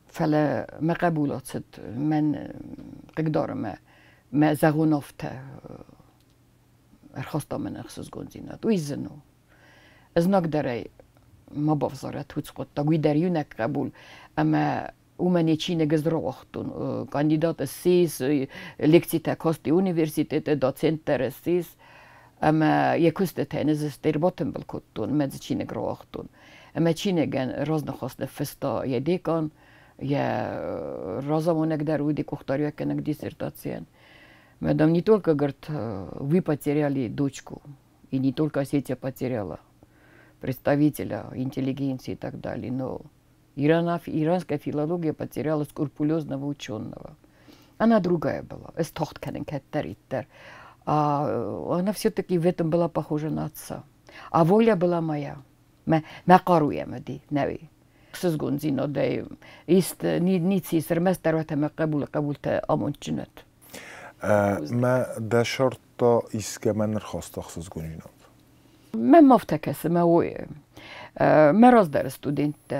[SPEAKER 2] فلا ما قبولات ست من قدار ما زغونفته ارخواستا من اخسز گونزینات ویزنو از نقدره ما بفزارت هوت قطا وی دریونک قبول اما ومن چینه گزر وقتون کاندیدات سیس لکتی تکاستی اونیورسیتت داتسنتر سیس اما یکوست تنز استرباتن بالکتون مز چینه گرو وقتون اما چینه گن راز نخواست فستا یدیکان یا رازمونک در ودی کختاریو کنک диссертациен. Мадам не только, говорит, вы потеряли дочку, и не только Осетия потеряла представителя интеллигенции и так далее, но иранская филология потеряла скрупулезного ученого. Она другая была, она все-таки в этом была похожа на отца. А воля была моя. Сызгунзино да ист ницы серместервата ма قبولت آمونچنت.
[SPEAKER 1] ما دا شرطا ایسکه من نرخواست اخصاص گونجینات
[SPEAKER 2] من مفتکس ما وی ما راز در استودنت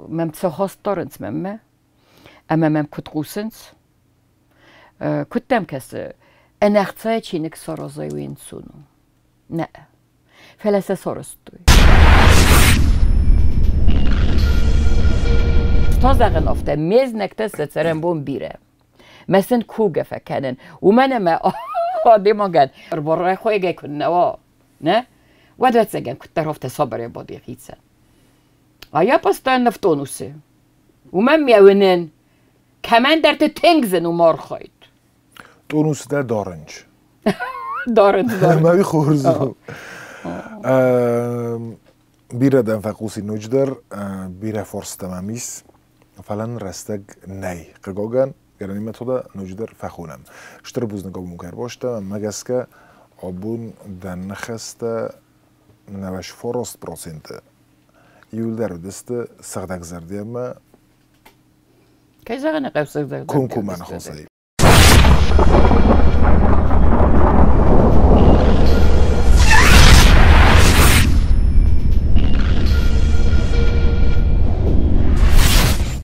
[SPEAKER 2] من تسخواستارنس من اما من کت قوسنس کتم کس انا اختصای چینک سارازای وین سونو نه فلسه سارستوی تازغن افته میز نکتست سرم بون بیره مثلا کوگه فکنن و من ما آدم گن برای خویگه کننوا نه و دوست زن کت رفته صبر بادی خیسن آیا پستان نفتونوسه و من میونن کمان در تنگزن و مار خواهید
[SPEAKER 1] تونوس در دارنج
[SPEAKER 2] دارنج
[SPEAKER 1] ما خورزو بیره دن فقوسی نجدر بیره فرس تمامیس فلان رستگ نی قگاگن گرانی متودا نجدر فخونم شتر بوز نگاه مکر باشته مگس که آبون دن نخسته 94% یول در دست سردک زردی ما
[SPEAKER 2] که زغن قبل سردک
[SPEAKER 1] کنکو من خواستیم